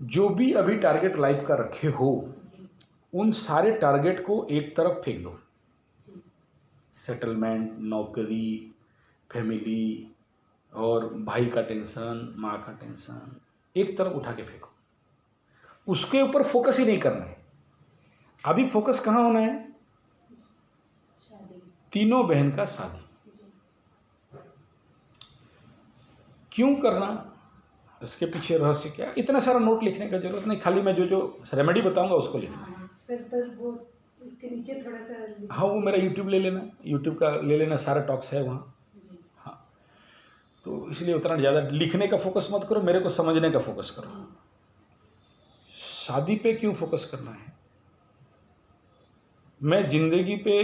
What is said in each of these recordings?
जो भी अभी टारगेट लाइफ का रखे हो, उन सारे टारगेट को एक तरफ फेंक दो। सेटलमेंट, नौकरी, फैमिली और भाई का टेंशन, माँ का टेंशन एक तरफ उठा के फेंको। उसके ऊपर फोकस ही नहीं करना है। अभी फोकस कहाँ होना है? तीनों बहन का शादी। क्यों करना? इसके पीछे रहस्य क्या? इतना सारा नोट लिखने का जरूरत नहीं, खाली मैं जो रेमेडी बताऊंगा उसको लिखना। सर पर वो इसके नीचे थोड़ा सा। हाँ, वो मेरा यूट्यूब ले लेना, यूट्यूब का ले लेना, सारा टॉक्स है वहाँ। हाँ, तो इसलिए उतना ज़्यादा लिखने का फोकस मत करो, मेरे को समझने का फोकस करो। शादी पे क्यों फोकस करना है? मैं जिंदगी पे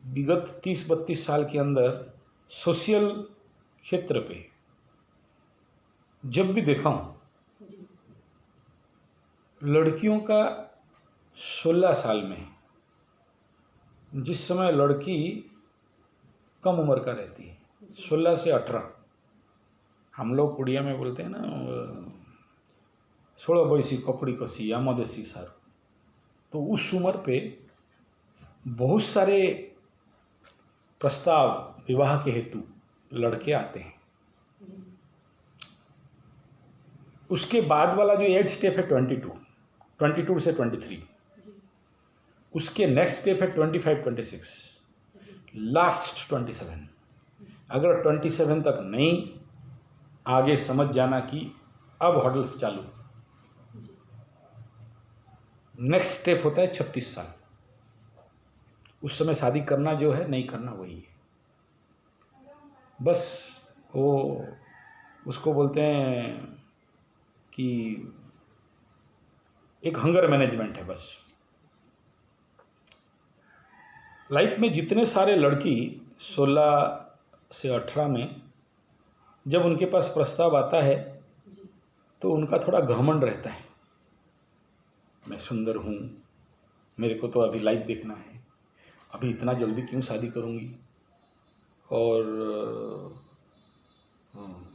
विगत 30-32 साल के अंदर सोशल क्षेत्र पे जब भी देखा हूँ, लड़कियों का 16 साल में, जिस समय लड़की कम उम्र का रहती है, 16 से 18, हम लोग उड़िया में बोलते हैं ना, 16 बैसी ककड़ी कसी या मदेसी सार। तो उस उम्र पे बहुत सारे प्रस्ताव विवाह के हेतु लड़के आते हैं। उसके बाद वाला जो एज स्टेप है 22 से 23, उसके नेक्स्ट स्टेप है 25-26, लास्ट 27। अगर 27 तक नहीं आगे, समझ जाना कि अब हर्डल्स चालू। नेक्स्ट स्टेप होता है 36 साल। उस समय शादी करना जो है, नहीं करना वही है। बस वो उसको बोलते हैं कि एक हंगर मैनेजमेंट है। बस लाइफ में जितने सारे लड़की 16 से 18 में जब उनके पास प्रस्ताव आता है तो उनका थोड़ा घमंड रहता है, मैं सुंदर हूँ, मेरे को तो अभी लाइफ देखना है, अभी इतना जल्दी क्यों शादी करूँगी, और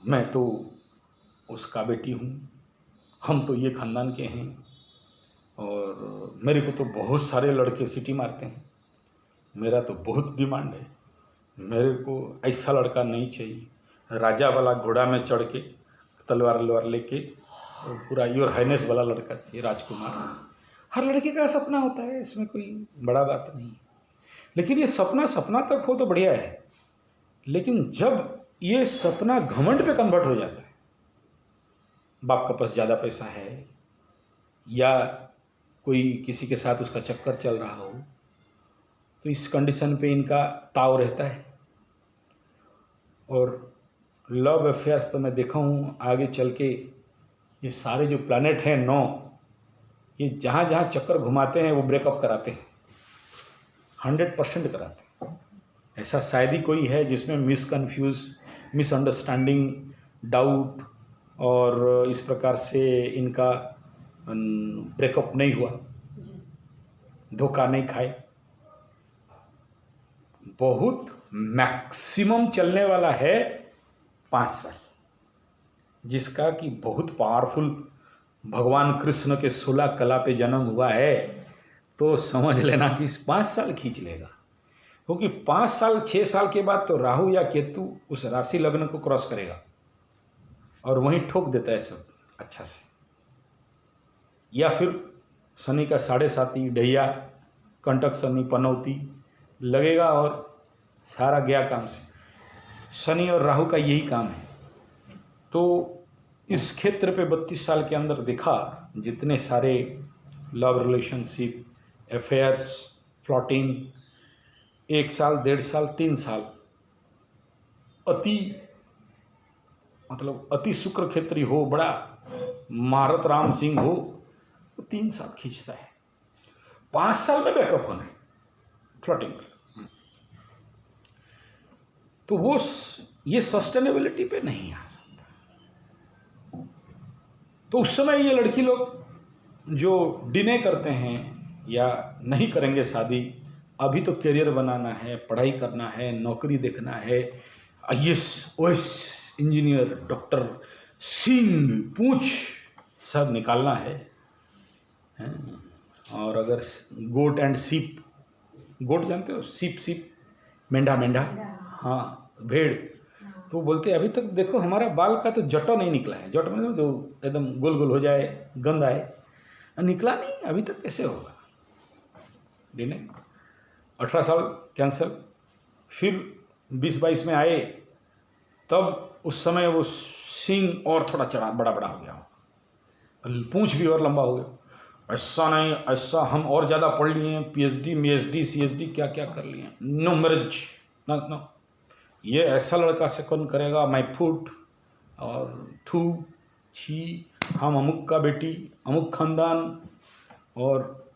मैं तो उसका बेटी हूँ, हम तो ये ख़ानदान के हैं, और मेरे को तो बहुत सारे लड़के सीटी मारते हैं, मेरा तो बहुत डिमांड है, मेरे को ऐसा लड़का नहीं चाहिए, राजा वाला घोड़ा में चढ़ के तलवार लेके पूरा योर हाइनेस वाला लड़का चाहिए, राजकुमार। हर लड़के का सपना होता है, इसमें कोई बड़ा बात नहीं। लेकिन ये सपना तक हो तो बढ़िया है, लेकिन जब ये सपना घमंड पे कन्वर्ट हो जाता है, बाप का पास ज़्यादा पैसा है या कोई किसी के साथ उसका चक्कर चल रहा हो, तो इस कंडीशन पे इनका ताव रहता है। और लव अफेयर्स तो मैं देखा हूँ आगे चल के, ये सारे जो प्लैनेट हैं 9, ये जहाँ जहाँ चक्कर घुमाते हैं वो ब्रेकअप कराते हैं, 100% कराते हैं। ऐसा शायद ही कोई है जिसमें मिसअंडरस्टैंडिंग, डाउट और इस प्रकार से इनका ब्रेकअप नहीं हुआ, धोखा नहीं खाए। बहुत मैक्सिमम चलने वाला है 5 साल, जिसका कि बहुत पावरफुल भगवान कृष्ण के 16 कला पे जन्म हुआ है, तो समझ लेना कि 5 साल खींच लेगा। क्योंकि 5 साल 6 साल के बाद तो राहु या केतु उस राशि लग्न को क्रॉस करेगा और वहीं ठोक देता है सब अच्छा से। या फिर शनि का 7.5 ढैया, कंटक शनि, पनौती लगेगा और सारा गया काम से। शनि और राहु का यही काम है। तो इस क्षेत्र पे 32 साल के अंदर देखा जितने सारे लव रिलेशनशिप, अफेयर्स, फ्लॉटिंग, 1 साल, 1.5 साल, 3 साल, अति शुक्र क्षेत्री हो, बड़ा महारत राम सिंह हो, तो 3 साल खींचता है। 5 साल में बैकअप होना है फ्लॉटिंग में, तो वो ये सस्टेनेबिलिटी पे नहीं आ सकता। तो उस समय ये लड़की लोग जो डिने करते हैं या नहीं करेंगे शादी, अभी तो करियर बनाना है, पढ़ाई करना है, नौकरी देखना है, IAS, OS, engineer, doctor, Singh पूछ, सब निकालना है, हैं? और अगर गोट एंड सीप, गोट जानते हो, सीप मेंढा, हाँ भेड़, तो वो बोलते हैं अभी तक देखो हमारा बाल का तो जटो नहीं निकला है। जट में जो एकदम गोल गोल हो जाए, गंद आए, निकला नहीं, अभी तक कैसे होगा। नहीं, 18 साल कैंसल, फिर 20-22 में आए, तब उस समय वो सींग और थोड़ा चढ़ा बड़ा हो गया, पूंछ भी और लंबा हो गया। ऐसा नहीं, ऐसा हम और ज़्यादा पढ़ लिए हैं, PhD ChD क्या क्या कर लिए हैं। नो मैरिज, नो, ये ऐसा लड़का से कौन करेगा, माई फुट और थू छी, हम अमुक का बेटी, अमुक खानदान, और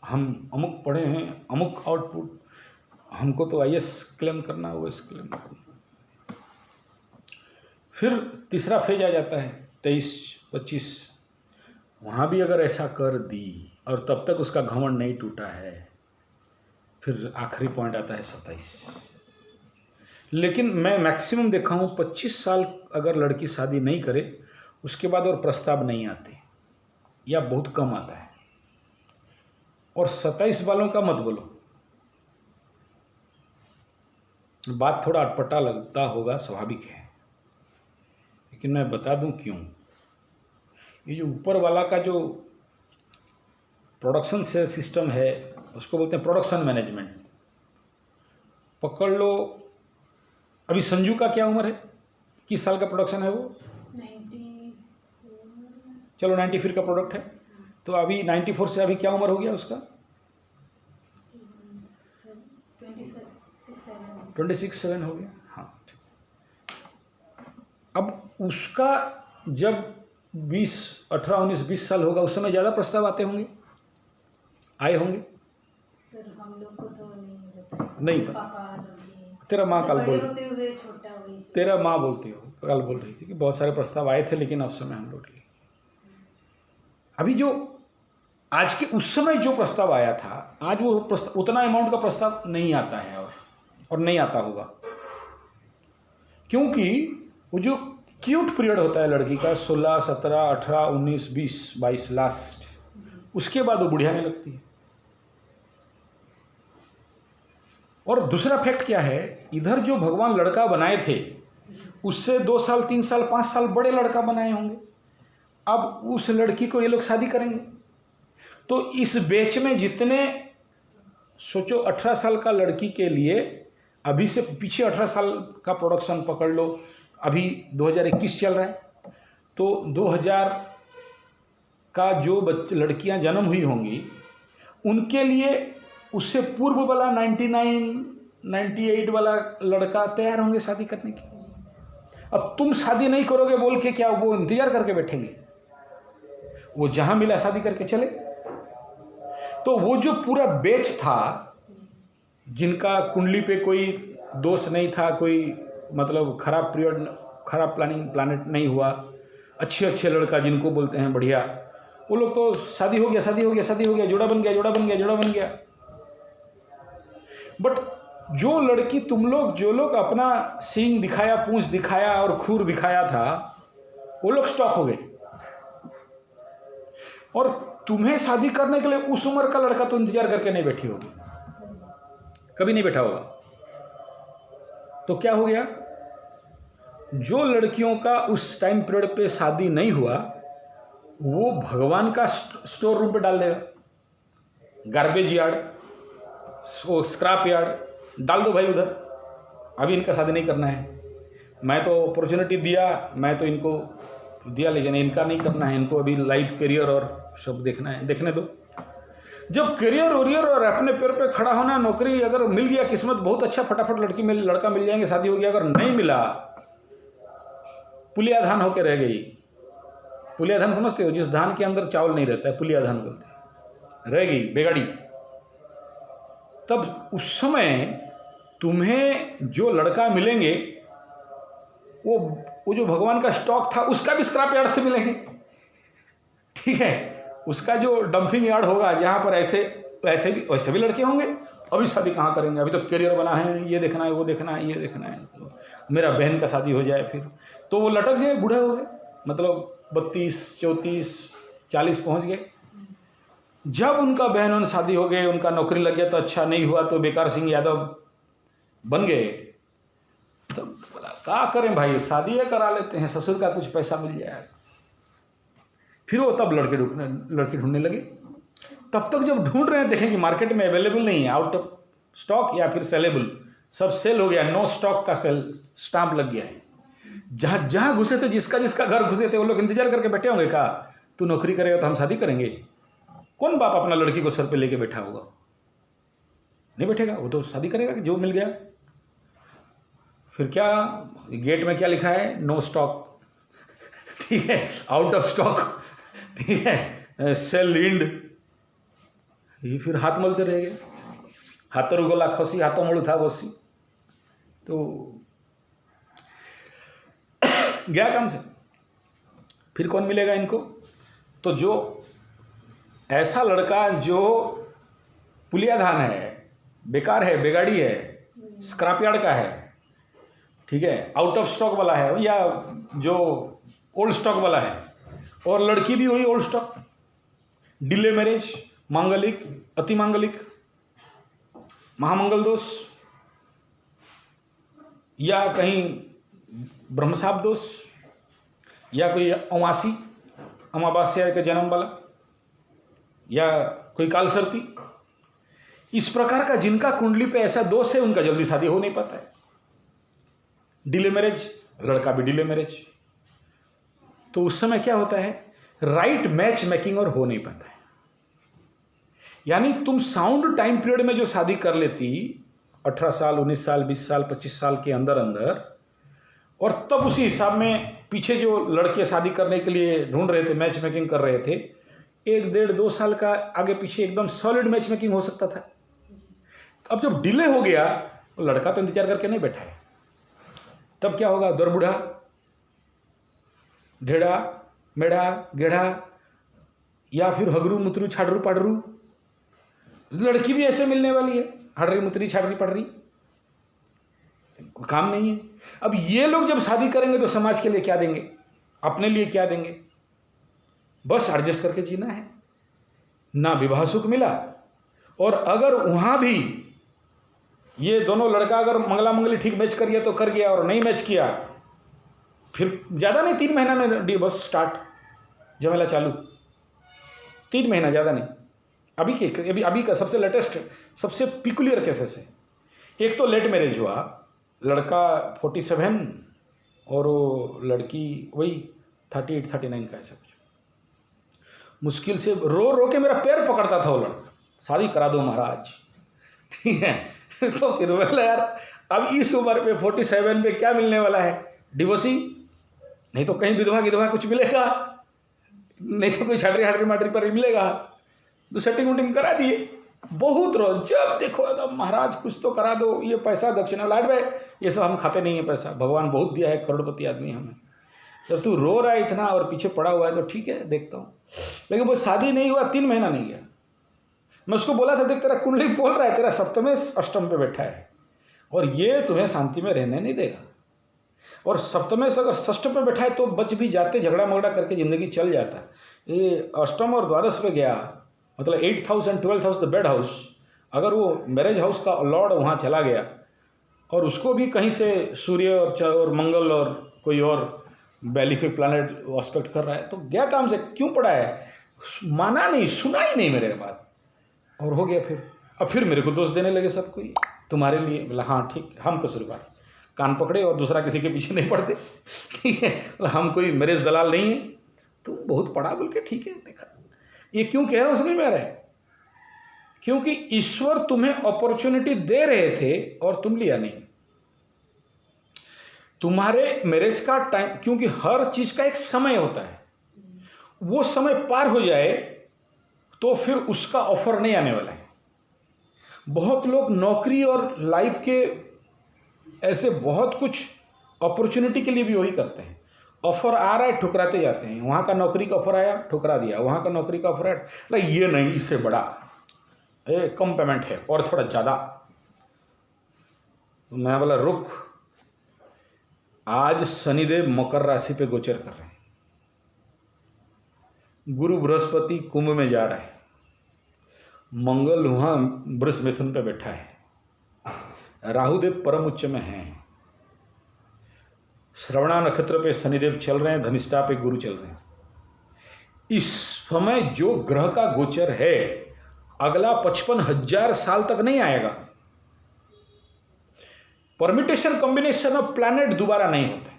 हम अमुक पढ़े हैं, अमुक आउटपुट, हमको तो IAS क्लेम करना है, OS क्लेम करना। फिर तीसरा फेज आ जाता है 23-25, वहाँ भी अगर ऐसा कर दी और तब तक उसका घमंड नहीं टूटा है, फिर आखिरी पॉइंट आता है 27। लेकिन मैं मैक्सिमम देखा हूँ 25 साल अगर लड़की शादी नहीं करे, उसके बाद और प्रस्ताव नहीं आते या बहुत कम आता है। और 27 वालों का मत बोलो, बात थोड़ा अटपटा लगता होगा, स्वाभाविक है, लेकिन मैं बता दूं क्यों। ये जो ऊपर वाला का जो प्रोडक्शन से सिस्टम है, उसको बोलते हैं प्रोडक्शन मैनेजमेंट। पकड़ लो, अभी संजू का क्या उम्र है, किस साल का प्रोडक्शन है वो? 94। चलो 94 का प्रोडक्ट है, तो अभी 94 से अभी क्या उम्र हो गया उसका? 26-7 हो गया। हाँ, अब उसका जब 18-19-20 साल होगा, उस समय ज़्यादा प्रस्ताव आते होंगे, आए होंगे? सर हम लोग को तो नहीं नहीं पता। तेरा माँ कल बोल, तेरा माँ बोलती हो, कल बोल रही थी कि बहुत सारे प्रस्ताव आए थे, लेकिन उस समय हम लोग लिए। अभी जो आज के उस समय जो प्रस्ताव आया था, आज वो प्रस्ताव, उतना अमाउंट का प्रस्ताव नहीं आता है और नहीं आता होगा, क्योंकि वो जो क्यूट पीरियड होता है लड़की का 16, 17, 18, 19, 20, 22 लास्ट, उसके बाद वो बुढ़ियाने लगती है। और दूसरा फैक्ट क्या है, इधर जो भगवान लड़का बनाए थे उससे 2 साल 3 साल 5 साल बड़े लड़का बनाए होंगे। अब उस लड़की को ये लोग शादी करेंगे, तो इस बैच में जितने, सोचो 18 साल का लड़की के लिए अभी से पीछे 18 साल का प्रोडक्शन पकड़ लो, अभी 2021 चल रहा है, तो 2000 का जो लड़कियां जन्म हुई होंगी, उनके लिए उससे पूर्व वाला 99-98 वाला लड़का तैयार होंगे शादी करने के। अब तुम शादी नहीं करोगे बोल के क्या वो इंतजार करके बैठेंगे? वो जहां मिला शादी करके चले। तो वो जो पूरा बैच था, जिनका कुंडली पे कोई दोष नहीं था, कोई मतलब खराब पीरियड, खराब प्लानेट नहीं हुआ, अच्छे लड़का जिनको बोलते हैं बढ़िया, वो लोग तो शादी हो गया, जोड़ा बन गया। बट जो लड़की जो लोग अपना सींग दिखाया, पूंछ दिखाया और खूर दिखाया था, वो लोग स्टॉक हो गए। और तुम्हें शादी करने के लिए उस उम्र का लड़का तो इंतजार करके नहीं बैठी होगी, कभी नहीं बैठा होगा। तो क्या हो गया, जो लड़कियों का उस टाइम पीरियड पे शादी नहीं हुआ, वो भगवान का स्टोर रूम पे डाल देगा, गार्बेज यार्ड, स्क्रैप यार्ड डाल दो भाई उधर। अभी इनका शादी नहीं करना है, मैं तो अपॉर्चुनिटी दिया, मैं तो इनको दिया, लेकिन इनका नहीं करना है, इनको अभी लाइफ करियर और सब देखना है, देखने दो। जब करियर और अपने पैर पे खड़ा होना, नौकरी अगर मिल गया, किस्मत बहुत अच्छा, फटाफट लड़का मिल जाएंगे, शादी हो गया। अगर नहीं मिला, पुलिया धान होकर रह गई। पुलिया धान समझते हो, जिस धान के अंदर चावल नहीं रहता है, पुलिया धान बोलते हैं, रह गई बेगाड़ी। तब उस समय तुम्हें जो लड़का मिलेंगे, वो जो भगवान का स्टॉक था, उसका भी स्क्रैप यार्ड से मिलेंगे, ठीक है। उसका जो डंपिंग यार्ड होगा, जहाँ पर वैसे भी लड़के होंगे। अभी शादी कहाँ करेंगे, अभी तो करियर बना है, ये देखना है, वो देखना है, ये देखना है, तो मेरा बहन का शादी हो जाए, फिर तो वो लटक गए, बूढ़े हो गए, मतलब 32, 34, 40 पहुंच गए। जब उनका बहन शादी हो गई, उनका नौकरी लग गया तो अच्छा, नहीं हुआ तो बेकार सिंह यादव बन गए। तो बोला क्या करें भाई, शादी करा लेते हैं, ससुर का कुछ पैसा मिल जाएगा। फिर वो तब लड़की ढूंढने लगे। तब तक जब ढूंढ रहे हैं देखें कि मार्केट में अवेलेबल नहीं है, आउट ऑफ स्टॉक या फिर सेलेबल, सब सेल हो गया, नो स्टॉक का सेल स्टाम्प लग गया है। जहाँ जहाँ घुसे थे, जिसका घर घुसे थे, वो लोग इंतजार करके बैठे होंगे, कहा तू नौकरी करेगा तो हम शादी करेंगे। कौन बाप अपना लड़की को सर पे लेके बैठा होगा? नहीं बैठेगा, वो तो शादी करेगा कि जो मिल गया। फिर क्या गेट में क्या लिखा है? नो स्टॉक, ठीक है, आउट ऑफ स्टॉक, ठीक है, सेल इंड। ये फिर हाथ मलते रह गए, हाथों गला खसी हाथों मड़ू था बसी। तो गया काम से। फिर कौन मिलेगा इनको? तो जो ऐसा लड़का जो पुलियाधान है, बेकार है, बेगाड़ी है, स्क्रैपयार्ड का है, ठीक है, आउट ऑफ स्टॉक वाला है, या जो ओल्ड स्टॉक वाला है, और लड़की भी वही ओल्ड स्टॉक, डिले मैरिज, मांगलिक, अति मांगलिक, महामंगल दोष, या कहीं ब्रह्मसाप दोष, या कोई अमावास्या के जन्म वाला, या कोई कालसर्पी। इस प्रकार का जिनका कुंडली पे ऐसा दोष है, उनका जल्दी शादी हो नहीं पाता है। डिले मैरिज, लड़का भी डिले मैरिज। तो उस समय क्या होता है, राइट मैच मेकिंग और हो नहीं पाता है। यानी तुम साउंड टाइम पीरियड में जो शादी कर लेती 18 साल, 19 साल, 20 साल, 25 साल के अंदर अंदर, और तब उसी हिसाब में पीछे जो लड़के शादी करने के लिए ढूंढ रहे थे, मैच मेकिंग कर रहे थे, 1, 1.5, 2 साल का आगे पीछे एकदम सॉलिड मैच मेकिंग हो सकता था। अब जब डिले हो गया, तो लड़का तो इंतजार करके नहीं बैठा है। तब क्या होगा? दरबूढ़ा, ढेड़ा, मेढ़ा, गेढ़ा, या फिर हगरू, मुतरू, छाड़रू, पाड़रू। लड़की भी ऐसे मिलने वाली है, हड़री, मुतरी, छाड़री, पड़री, काम नहीं है। अब ये लोग जब शादी करेंगे तो समाज के लिए क्या देंगे, अपने लिए क्या देंगे? बस एडजस्ट करके जीना है। ना विवाह सुख मिला, और अगर वहाँ भी ये दोनों लड़का अगर मंगला मंगली ठीक मैच कर गया तो कर गया, और नहीं मैच किया, फिर ज़्यादा नहीं 3 महीना में बस स्टार्ट, झमेला चालू। 3 महीना, ज़्यादा नहीं। अभी का सबसे लेटेस्ट, सबसे पिकुलियर केसेस है। एक तो लेट मैरिज हुआ, लड़का 47 और वो लड़की वही 38, 39 का, ऐसा कुछ। मुश्किल से रो रो के मेरा पैर पकड़ता था वो लड़का, शादी करा दो महाराज, ठीक है। तो फिर बोला यार, अब इस उम्र पे 47 पे क्या मिलने वाला है? डिवोर्सी, नहीं तो कहीं विधवा कुछ मिलेगा, नहीं तो कोई छाटरी हाटरी माटरी पर मिलेगा। तो सेटिंग वुटिंग करा दिए, बहुत रोज जब देखो एकदम महाराज कुछ तो करा दो, ये पैसा दक्षिणा लाड भाई, ये सब हम खाते नहीं है पैसा, भगवान बहुत दिया है, करोड़पति आदमी हमें। जब तू रो रहा है इतना और पीछे पड़ा हुआ है तो ठीक है, देखता हूँ। लेकिन वो शादी नहीं हुआ, 3 महीना नहीं गया। मैं उसको बोला था, देख तेरा कुंडली बोल रहा है, तेरा सप्तमें अष्टम पे बैठा है और ये तुम्हें शांति में रहने नहीं देगा। और सप्तमें से अगर षष्ठ पे बैठा है तो बच भी जाते, झगड़ा मगड़ा करके ज़िंदगी चल जाता। ये अष्टम और द्वादश पे गया, मतलब 8th house and 12th house the bed house. अगर वो मैरिज हाउस का लॉर्ड वहाँ चला गया और उसको भी कहीं से सूर्य और मंगल और कोई और बेलिफिक प्लानट एस्पेक्ट कर रहा है, तो गया काम से। क्यों पड़ा है? माना नहीं, सुना ही नहीं मेरे बात, और हो गया। अब फिर मेरे को दोष देने लगे सब कोई, तुम्हारे लिए। बोला हाँ ठीक, हम कसूरवार, कान पकड़े और दूसरा किसी के पीछे नहीं पड़ते, ठीक है। हम कोई मैरिज दलाल नहीं है, तुम बहुत पढ़ा बोल के, ठीक है। देखा ये क्यों कह रहा हूँ, समझ में आ रहा है? क्योंकि ईश्वर तुम्हें अपॉर्चुनिटी दे रहे थे और तुम लिया नहीं। तुम्हारे मैरिज का टाइम, क्योंकि हर चीज का एक समय होता है, वो समय पार हो जाए तो फिर उसका ऑफर नहीं आने वाला है। बहुत लोग नौकरी और लाइफ के ऐसे बहुत कुछ अपॉर्चुनिटी के लिए भी वही करते हैं। ऑफर आ रहा है, ठुकराते जाते हैं। वहाँ का नौकरी का ऑफर आया, ठुकरा दिया। वहाँ का नौकरी का ऑफर आया, ये नहीं, इससे बड़ा, कम पेमेंट है और थोड़ा ज़्यादा। मैं बोला रुक, आज शनिदेव मकर राशि पे गोचर कर रहे हैं, गुरु बृहस्पति कुंभ में जा रहा है, मंगल वहाँ वृष मिथुन पे बैठा है, राहुदेव परम उच्च में हैं, श्रवणा नक्षत्र पे शनिदेव चल रहे हैं, धनिष्ठा पे गुरु चल रहे हैं। इस समय जो ग्रह का गोचर है अगला 55,000 साल तक नहीं आएगा। परमिटेशन कॉम्बिनेशन ऑफ प्लैनेट दोबारा नहीं होते।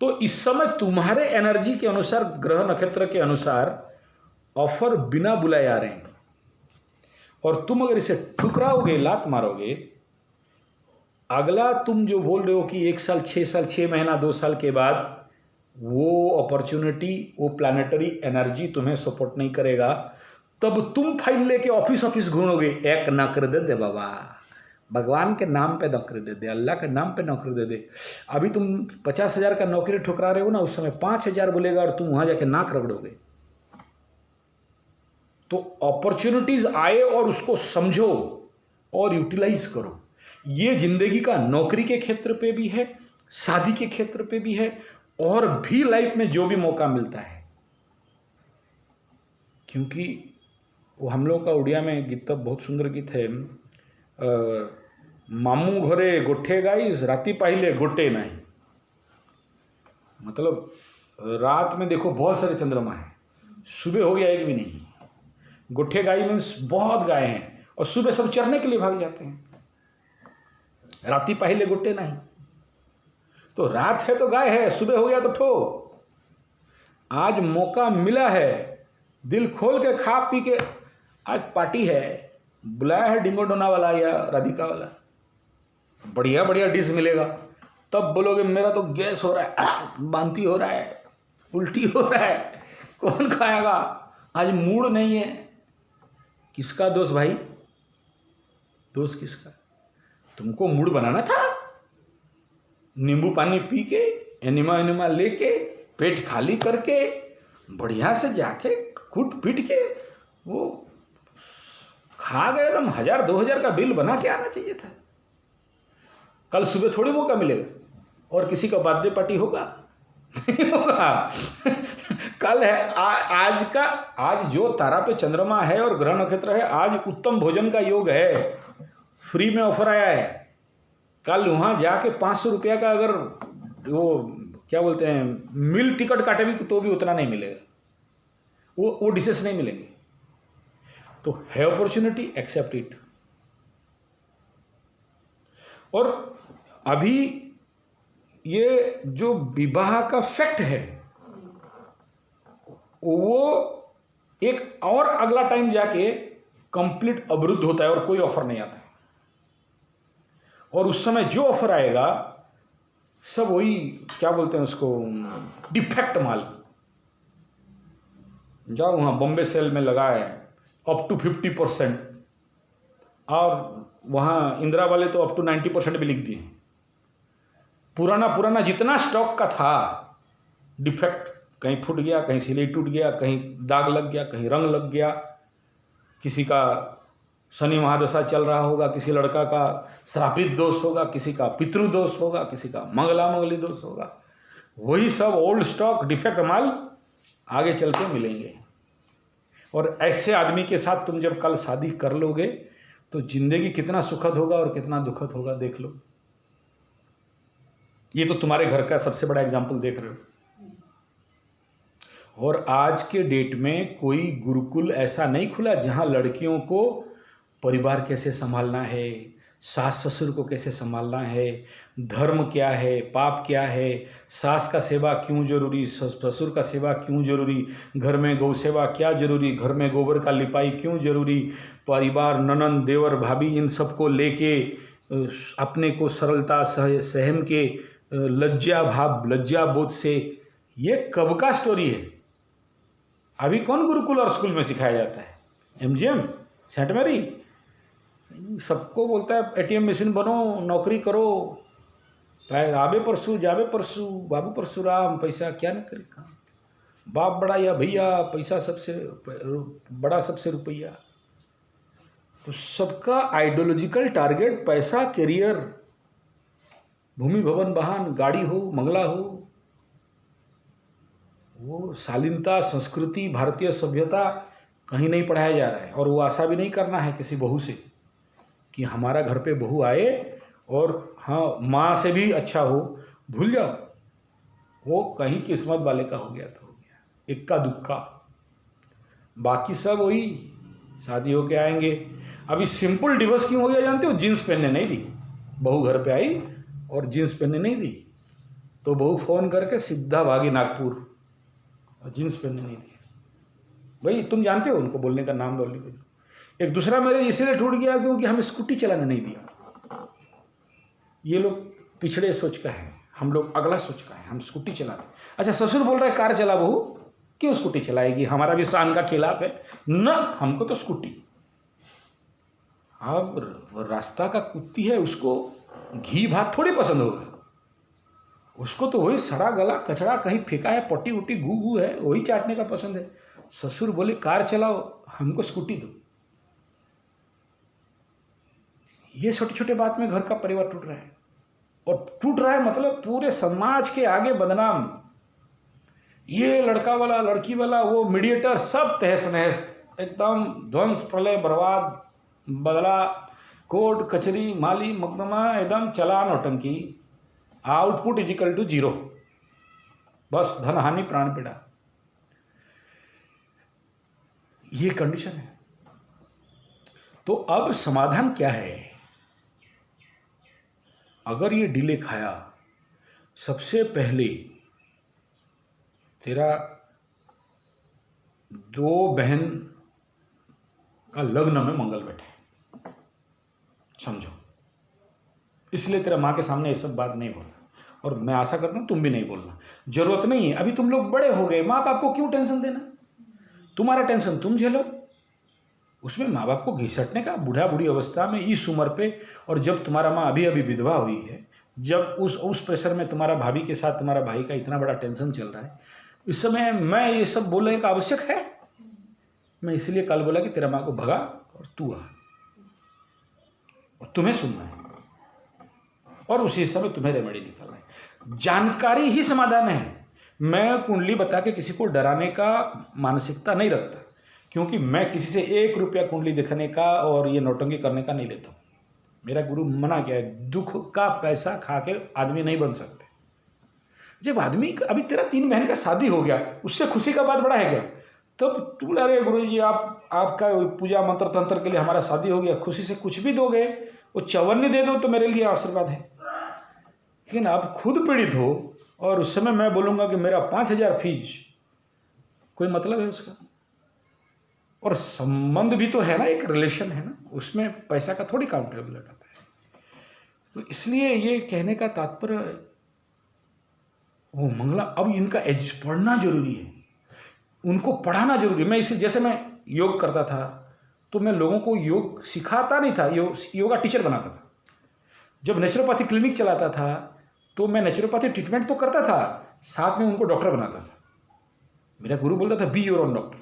तो इस समय तुम्हारे एनर्जी के अनुसार, ग्रह नक्षत्र के अनुसार ऑफर बिना बुलाए आ रहे हैं, और तुम अगर इसे ठुकराओगे, लात मारोगे, अगला तुम जो बोल रहे हो कि 1 साल, 6 साल, 6 महीना, 2 साल के बाद वो अपॉर्चुनिटी, वो प्लानिटरी एनर्जी तुम्हें सपोर्ट नहीं करेगा, तब तुम फाइल लेके ऑफिस घूमोगे, एक नौकरी दे दे बाबा, भगवान के नाम पे नौकरी दे दे, अल्लाह के नाम पे नौकरी दे दे। अभी तुम 50,000 का नौकरी ठुकरा रहे हो ना, उस समय 5,000 बोलेगा और तुम वहां जाके नाक रगड़ोगे। तो अपॉर्चुनिटीज आए और उसको समझो और यूटिलाइज करो। ये जिंदगी का नौकरी के क्षेत्र पे भी है, शादी के क्षेत्र पे भी है, और भी लाइफ में जो भी मौका मिलता है। क्योंकि वो हम लोग का उड़िया में गीत, बहुत सुंदर गीत है, मामू घरे गोठे गाई राती पाहिले गोटे नहीं। मतलब रात में देखो बहुत सारे चंद्रमा हैं, सुबह हो गया एक भी नहीं। गोठे गाई मीन्स बहुत गाय हैं, और सुबह सब चरने के लिए भाग जाते हैं। राती पाहिले गोटे नहीं, तो रात है तो गाय है, सुबह हो गया तो ठो। आज मौका मिला है, दिल खोल के खा पी के, आज पार्टी है, बुलाया है डिंगो डोना वाला या राधिका वाला, बढ़िया बढ़िया डिश मिलेगा, तब बोलोगे मेरा तो गैस हो रहा है, वांती हो रहा है, उल्टी हो रहा है, कौन खाएगा, आज मूड नहीं है। किसका दोष भाई? दोष किसका? तुमको मूड बनाना था, नींबू पानी पी के, एनिमा लेके, पेट खाली करके, बढ़िया से जाके कूट पीट के वो खा गए, एकदम 1,000-2,000 का बिल बना के आना चाहिए था। कल सुबह थोड़ी मौका मिलेगा, और किसी का बर्थडे पार्टी होगा? नहीं होगा। कल है, आज जो तारा पे चंद्रमा है और ग्रह नक्षत्र है, आज उत्तम भोजन का योग है, फ्री में ऑफर आया है। कल वहाँ जाके 500 रुपया का अगर वो क्या बोलते हैं मील टिकट काटे भी तो भी उतना नहीं मिलेगा, वो डिशेस नहीं मिलेंगे। तो है अपॉर्चुनिटी, एक्सेप्ट इट। और अभी ये जो विवाह का फैक्ट है, वो एक और अगला टाइम जाके कंप्लीट अवरुद्ध होता है और कोई ऑफर नहीं आता है। और उस समय जो ऑफर आएगा सब वही क्या बोलते हैं उसको, डिफेक्ट माल। जाओ वहाँ बॉम्बे सेल में लगा है अप टू 50%, और वहाँ इंदिरा वाले तो अप टू 90% भी लिख दिए। पुराना जितना स्टॉक का था डिफेक्ट, कहीं फूट गया, कहीं सिलाई टूट गया, कहीं दाग लग गया, कहीं रंग लग गया, किसी का शनि महादशा चल रहा होगा, किसी लड़का का श्रापित दोष होगा, किसी का पितृ दोष होगा, किसी का मंगली दोष होगा। वही सब ओल्ड स्टॉक डिफेक्ट माल आगे चल के मिलेंगे। और ऐसे आदमी के साथ तुम जब कल शादी कर लोगे तो जिंदगी कितना सुखद होगा और कितना दुखद होगा, देख लो। ये तो तुम्हारे घर का सबसे बड़ा एग्जाम्पल देख रहे हो। और आज के डेट में कोई गुरुकुल ऐसा नहीं खुला जहां लड़कियों को परिवार कैसे संभालना है, सास ससुर को कैसे संभालना है, धर्म क्या है, पाप क्या है, सास का सेवा क्यों जरूरी, ससुर का सेवा क्यों जरूरी, घर में गौ सेवा क्या जरूरी, घर में गोबर का लिपाई क्यों जरूरी, परिवार, ननंद, देवर, भाभी, इन सबको लेके अपने को सरलता, सहम के, लज्जा बोध से, ये कब का स्टोरी है? अभी कौन गुरुकुल और स्कूल में सिखाया जाता है? MGM, सेंट मैरी सबको बोलता है ATM मशीन बनो, नौकरी करो, आबे परसू जाबे परसू, बाबू परशुराम, पैसा क्या न करे काम, बाप बड़ा या भैया, पैसा सबसे बड़ा, सबसे रुपया। तो सबका आइडियोलॉजिकल टारगेट पैसा, करियर, भूमि भवन वाहन, गाड़ी हो, मंगला हो, वो शालीनता, संस्कृति, भारतीय सभ्यता कहीं नहीं पढ़ाया जा रहा है। और वो आशा भी नहीं करना है किसी बहू से कि हमारा घर पे बहू आए और हाँ माँ से भी अच्छा हो, भूल जाओ। वो कहीं किस्मत वाले का हो गया तो हो गया, इक्का दुक्का। बाकी सब वही शादी होके आएंगे। अभी सिंपल डिवोर्स क्यों हो गया जानते हो? जीन्स पहनने नहीं दी। बहू घर पे आई और जीन्स पहनने नहीं दी, तो बहू फ़ोन करके सीधा भागी नागपुर, और जीन्स पहनने नहीं दी। भाई तुम जानते हो उनको बोलने का नाम बोलने को। एक दूसरा मैरिज इसलिए टूट गया क्योंकि हमें स्कूटी चलाने नहीं दिया। ये लोग पिछड़े सोच का है, हम लोग अगला सोच का है, हम स्कूटी चलाते। अच्छा ससुर बोल रहा है कार चला, बहू क्यों स्कूटी चलाएगी, हमारा भी शान का खिलाफ है ना, हमको तो स्कूटी। अब रास्ता का कुत्ती है, उसको घी भात थोड़ी पसंद होगा, उसको तो वही सड़ा गला कचड़ा कहीं फेंका है, पट्टी उट्टी गू गू है, वही चाटने का पसंद है। ससुर बोले कार चलाओ, हमको स्कूटी दो। ये छोटे छोटे बात में घर का परिवार टूट रहा है, और टूट रहा है मतलब पूरे समाज के आगे बदनाम। ये लड़का वाला लड़की वाला वो मीडिएटर सब तहस नहस, एकदम ध्वंस प्रलय बर्बाद, बदला कोर्ट कचहरी माली मुकदमा, एकदम चला नौटंकी। आउटपुट इजिकल टू 0, बस धन हानि प्राण पीड़ा। ये कंडीशन है। तो अब समाधान क्या है? अगर ये डिले खाया, सबसे पहले तेरा 2 बहन का लग्न में मंगल बैठे, समझो। इसलिए तेरा माँ के सामने ये सब बात नहीं बोला, और मैं आशा करता हूँ तुम भी नहीं बोलना। जरूरत नहीं है, अभी तुम लोग बड़े हो गए, माँ बाप को क्यों टेंशन देना? तुम्हारा टेंशन तुम झेलो, उसमें माँ बाप को घिसटने का बूढ़ा बूढ़ी अवस्था में इस उम्र पे। और जब तुम्हारा माँ अभी अभी विधवा हुई है, जब उस प्रेशर में तुम्हारा भाभी के साथ तुम्हारा भाई का इतना बड़ा टेंशन चल रहा है, इस समय मैं ये सब बोलने का आवश्यक है? मैं इसलिए कल बोला कि तेरा माँ को भगा और तू आ, और तुम्हें सुनना है, और उसी समय तुम्हें रेमेडी निकालना है। जानकारी ही समाधान है। मैं कुंडली बता के किसी को डराने का मानसिकता नहीं रखता, क्योंकि मैं किसी से 1 रुपया कुंडली दिखाने का और ये नौटंकी करने का नहीं लेता हूँ। मेरा गुरु मना किया है, दुख का पैसा खा के आदमी नहीं बन सकते। जब आदमी अभी तेरा 3 बहन का शादी हो गया, उससे खुशी का बात बड़ा है क्या? तब तू अरे गुरु जी आपका पूजा मंत्र तंत्र के लिए हमारा शादी हो गया, खुशी से कुछ भी दोगे, वो चवन्नी दे दो तो मेरे लिए आशीर्वाद है। लेकिन आप खुद पीड़ित हो और उस समय मैं बोलूँगा कि मेरा 5,000 फीस, कोई मतलब है उसका? और संबंध भी तो है ना, एक रिलेशन है ना, उसमें पैसा का थोड़ी काउंटेबल आता है। तो इसलिए ये कहने का तात्पर्य, वो मंगला अब इनका एज पढ़ना जरूरी है, उनको पढ़ाना जरूरी है। मैं इसे जैसे मैं योग करता था तो मैं लोगों को योग सिखाता नहीं था, योगा टीचर बनाता था। जब नेचुरोपैथी क्लिनिक चलाता था तो मैं नेचुरोपैथी ट्रीटमेंट तो करता था, साथ में उनको डॉक्टर बनाता था। मेरा गुरु बोलता था बी योर ओन डॉक्टर।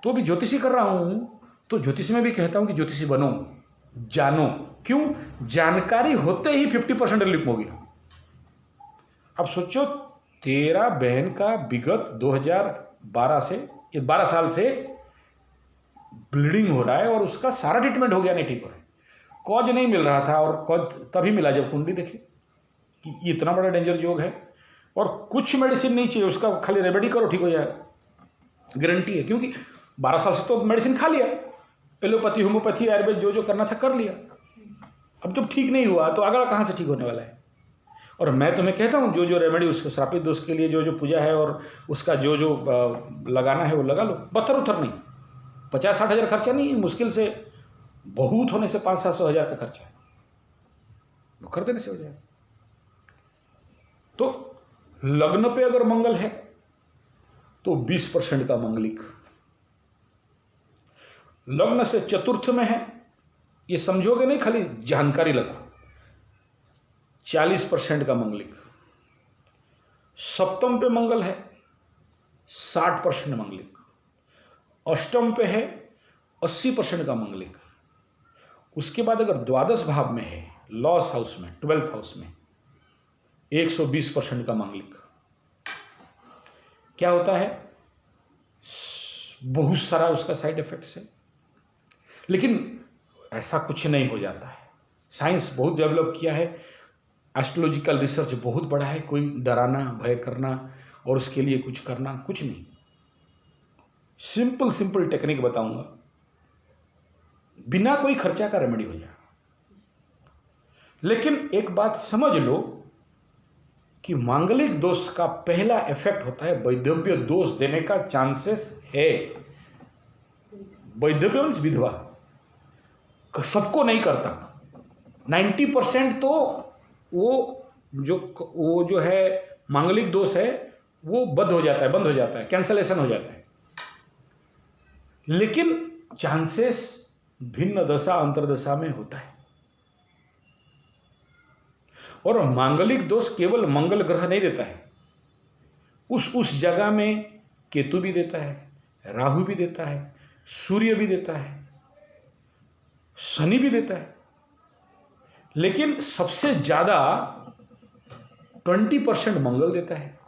तो भी ज्योतिषी कर रहा हूँ तो ज्योतिषी में भी कहता हूँ कि ज्योतिषी बनो, जानो। क्यों? जानकारी होते ही 50% रिलीफ हो गया। अब सोचो, तेरा बहन का विगत 2012 से 12 साल से ब्लीडिंग हो रहा है और उसका सारा ट्रीटमेंट हो गया, नहीं ठीक हो रहा है। कॉज नहीं मिल रहा था, और कॉज तभी मिला जब कुंडली देखे कि ये इतना बड़ा डेंजर योग है और कुछ मेडिसिन नहीं चाहिए उसका, खाली रेमेडी करो ठीक हो जाएगा, गारंटी है। क्योंकि 12 साल से तो मेडिसिन खा लिया, एलोपैथी होम्योपैथी आयुर्वेद जो जो करना था कर लिया। अब जब ठीक नहीं हुआ तो अगला कहाँ से ठीक होने वाला है? और मैं तुम्हें कहता हूँ जो जो रेमेडी उसके श्रापित दोष के लिए जो जो पूजा है और उसका जो जो लगाना है वो लगा लो। पत्थर उथर नहीं, 50-60 हज़ार खर्चा नहीं है, मुश्किल से बहुत होने से 500-700 हज़ार का खर्चा है, वो कर देने से हो जाएगा। तो लग्न पे अगर मंगल है तो 20% का मंगलिक, लग्न से चतुर्थ में है, ये समझोगे नहीं, खाली जानकारी लगो, 40% का मंगलिक। सप्तम पे मंगल है 60% मंगलिक। अष्टम पे है 80% का मंगलिक। उसके बाद अगर द्वादश भाव में है, लॉस हाउस में, 12th हाउस में, 120% का मंगलिक। क्या होता है, बहुत सारा उसका साइड इफेक्ट्स है, लेकिन ऐसा कुछ नहीं हो जाता है। साइंस बहुत डेवलप किया है, एस्ट्रोलॉजिकल रिसर्च बहुत बड़ा है, कोई डराना भय करना और उसके लिए कुछ करना कुछ नहीं। सिंपल सिंपल टेक्निक बताऊंगा, बिना कोई खर्चा का रेमेडी हो जाएगा। लेकिन एक बात समझ लो कि मांगलिक दोष का पहला इफेक्ट होता है वैधव्य दोष देने का चांसेस है। वैधव्य मीन्स विधवा, सबको नहीं करता। 90% तो वो जो है मांगलिक दोष है वो बंद हो जाता है, कैंसलेशन हो जाता है। लेकिन चांसेस भिन्न दशा अंतरदशा में होता है। और मांगलिक दोष केवल मंगल ग्रह नहीं देता है, उस जगह में केतु भी देता है, राहु भी देता है, सूर्य भी देता है, शनि भी देता है। लेकिन सबसे ज्यादा 20% मंगल देता है,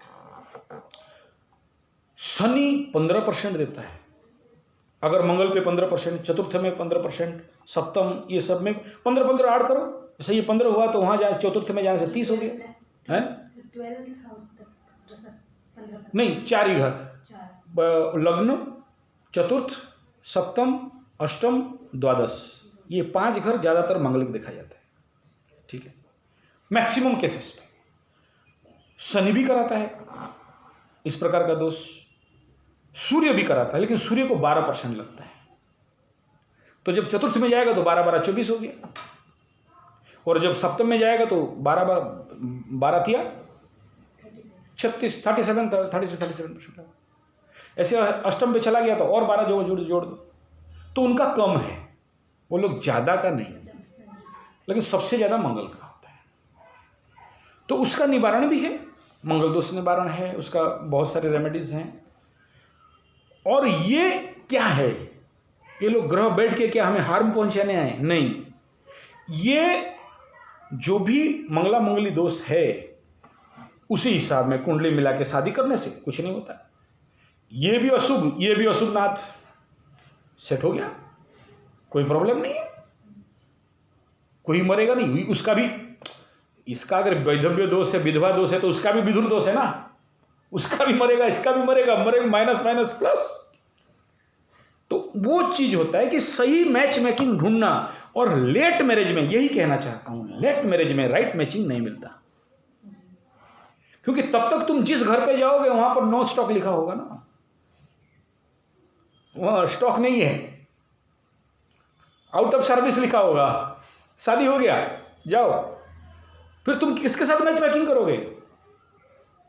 शनि 15% देता है। अगर मंगल पे 15%, चतुर्थ में 15%, सप्तम, ये सब में 15-15 ऐड करो, जैसे ये 15 हुआ तो वहां जाए चतुर्थ में जाने से 30 हो गया है। 12th हाउस तक 15 नहीं, 4 ही घर, लग्न, चतुर्थ, सप्तम, अष्टम, द्वादश, ये 5 घर ज्यादातर मंगलिक देखा जाता है। ठीक है, मैक्सिमम केसेस में शनि भी कराता है इस प्रकार का दोष, सूर्य भी कराता है, लेकिन सूर्य को 12% लगता है। तो जब चतुर्थ में जाएगा तो 12-12 24 हो गया, और जब सप्तम में जाएगा तो 12 तिया 37%। ऐसे अष्टम पे चला गया तो और 12 जोड़ दो, तो उनका कम है, वो लोग ज्यादा का नहीं, लेकिन सबसे ज्यादा मंगल का होता है। तो उसका निवारण भी है, मंगल दोष निवारण है, उसका बहुत सारे रेमेडीज हैं। और ये क्या है, ये लोग ग्रह बैठ के क्या हमें हार्म पहुंचाने आए? नहीं, ये जो भी मंगला मंगली दोष है उसी हिसाब में कुंडली मिला के शादी करने से कुछ नहीं होता। ये भी अशुभ नाथ सेट हो गया, कोई प्रॉब्लम नहीं है, कोई मरेगा नहीं। उसका भी, इसका अगर वैधव्य दोष है, विधवा दोष है, तो उसका भी विधुर दोष है ना, उसका भी मरेगा, इसका भी मरेगा, माइनस माइनस प्लस। तो वो चीज होता है कि सही मैच मेकिंग ढूंढना। और लेट मैरिज में यही कहना चाहता हूं, लेट मैरिज में राइट मैचिंग नहीं मिलता, क्योंकि तब तक तुम जिस घर पे जाओगे वहां पर नो स्टॉक लिखा होगा ना, वहां स्टॉक नहीं है, आउट ऑफ सर्विस लिखा होगा, शादी हो गया जाओ, फिर तुम किसके साथ मैच मेकिंग करोगे?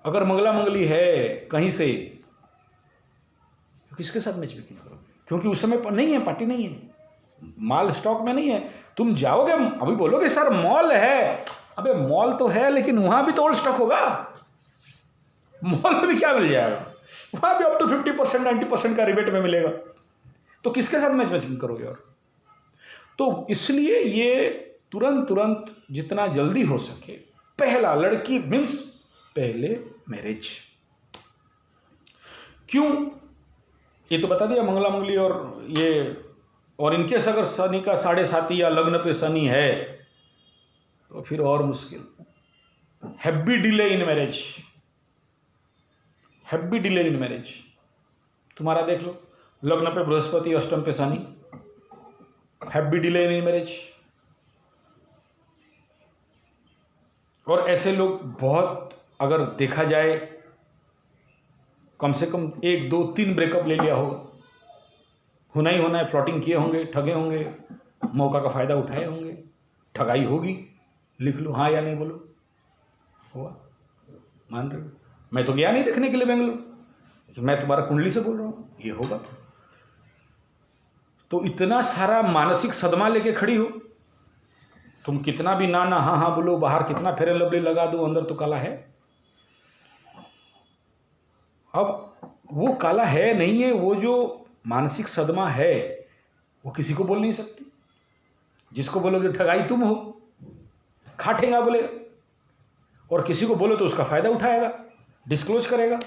अगर मंगला मंगली है कहीं से, तो किसके साथ मैच मेकिंग करोगे? क्योंकि उस समय नहीं है, पार्टी नहीं है, माल स्टॉक में नहीं है। तुम जाओगे, अभी बोलोगे सर मॉल है, अबे मॉल तो है लेकिन वहां भी तो ओल्ड स्टॉक होगा, मॉल में भी क्या मिल जाएगा, वहां भी अप टू 50% 90% का रिबेट में मिलेगा, तो किसके साथ मैच मैचिंग करोगे? और तो इसलिए ये तुरंत जितना जल्दी हो सके, पहला लड़की मीन्स पहले मैरिज। क्यों, ये तो बता दिया मंगला मंगली और ये। और इनकेस अगर शनि का 7.5 या लग्न पे शनि है तो फिर और मुश्किल, happy delay in marriage, happy delay in marriage. तुम्हारा देख लो, लग्न पे बृहस्पति, अष्टम पे Shani, happy delay in marriage. और ऐसे लोग बहुत, अगर देखा जाए, कम से कम 1 2 3 ब्रेकअप ले लिया होगा, होना ही होना है, फ्लॉटिंग किए होंगे, ठगे होंगे, मौका का फायदा उठाए होंगे, ठगाई होगी, लिख लो हाँ या नहीं, बोलो हुआ, मान रहे हो? मैं तो गया नहीं देखने के लिए बेंगलोर, मैं तुम्हारा कुंडली से बोल रहा हूँ, ये होगा। तो इतना सारा मानसिक सदमा लेके खड़ी हो तुम, कितना भी ना हाँ हाँ बोलो, बाहर कितना फेयर एंड लवली लगा दो, अंदर तो काला है। अब वो काला है नहीं है, वो जो मानसिक सदमा है वो किसी को बोल नहीं सकती। जिसको बोलोगे ठगाई तुम हो, खाटेगा बोलेगा, और किसी को बोलो तो उसका फायदा उठाएगा, डिस्क्लोज करेगा,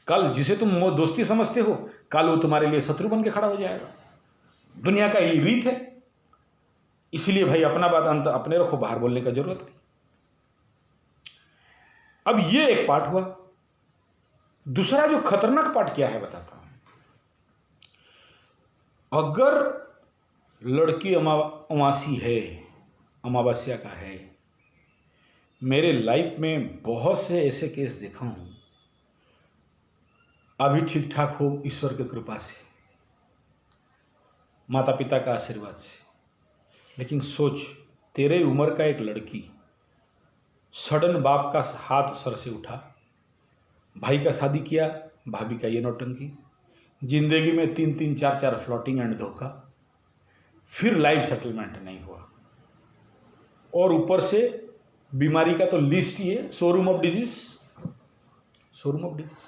कल जिसे तुम दोस्ती समझते हो, कल वो तुम्हारे लिए शत्रु बन के खड़ा हो जाएगा। दुनिया का यही रीत है। इसलिए भाई अपना बात अंत अपने रखो, बाहर बोलने का जरूरत नहीं। अब ये एक पार्ट हुआ। दूसरा जो खतरनाक पार्ट क्या है बताता हूं। अगर लड़की अमावासी है, अमावस्या का है, मेरे लाइफ में बहुत से ऐसे केस देखा हूं, अभी ठीक ठाक हो ईश्वर की कृपा से, माता पिता का आशीर्वाद से। लेकिन सोच, तेरे उम्र का एक लड़की सडन बाप का हाथ सर से उठा, भाई का शादी किया, भाभी का ये नौटंकी, जिंदगी में 3-3 4-4 फ्लॉटिंग एंड धोखा, फिर लाइफ सेटलमेंट नहीं हुआ, और ऊपर से बीमारी का तो लिस्ट ही है, showroom of disease. Showroom of disease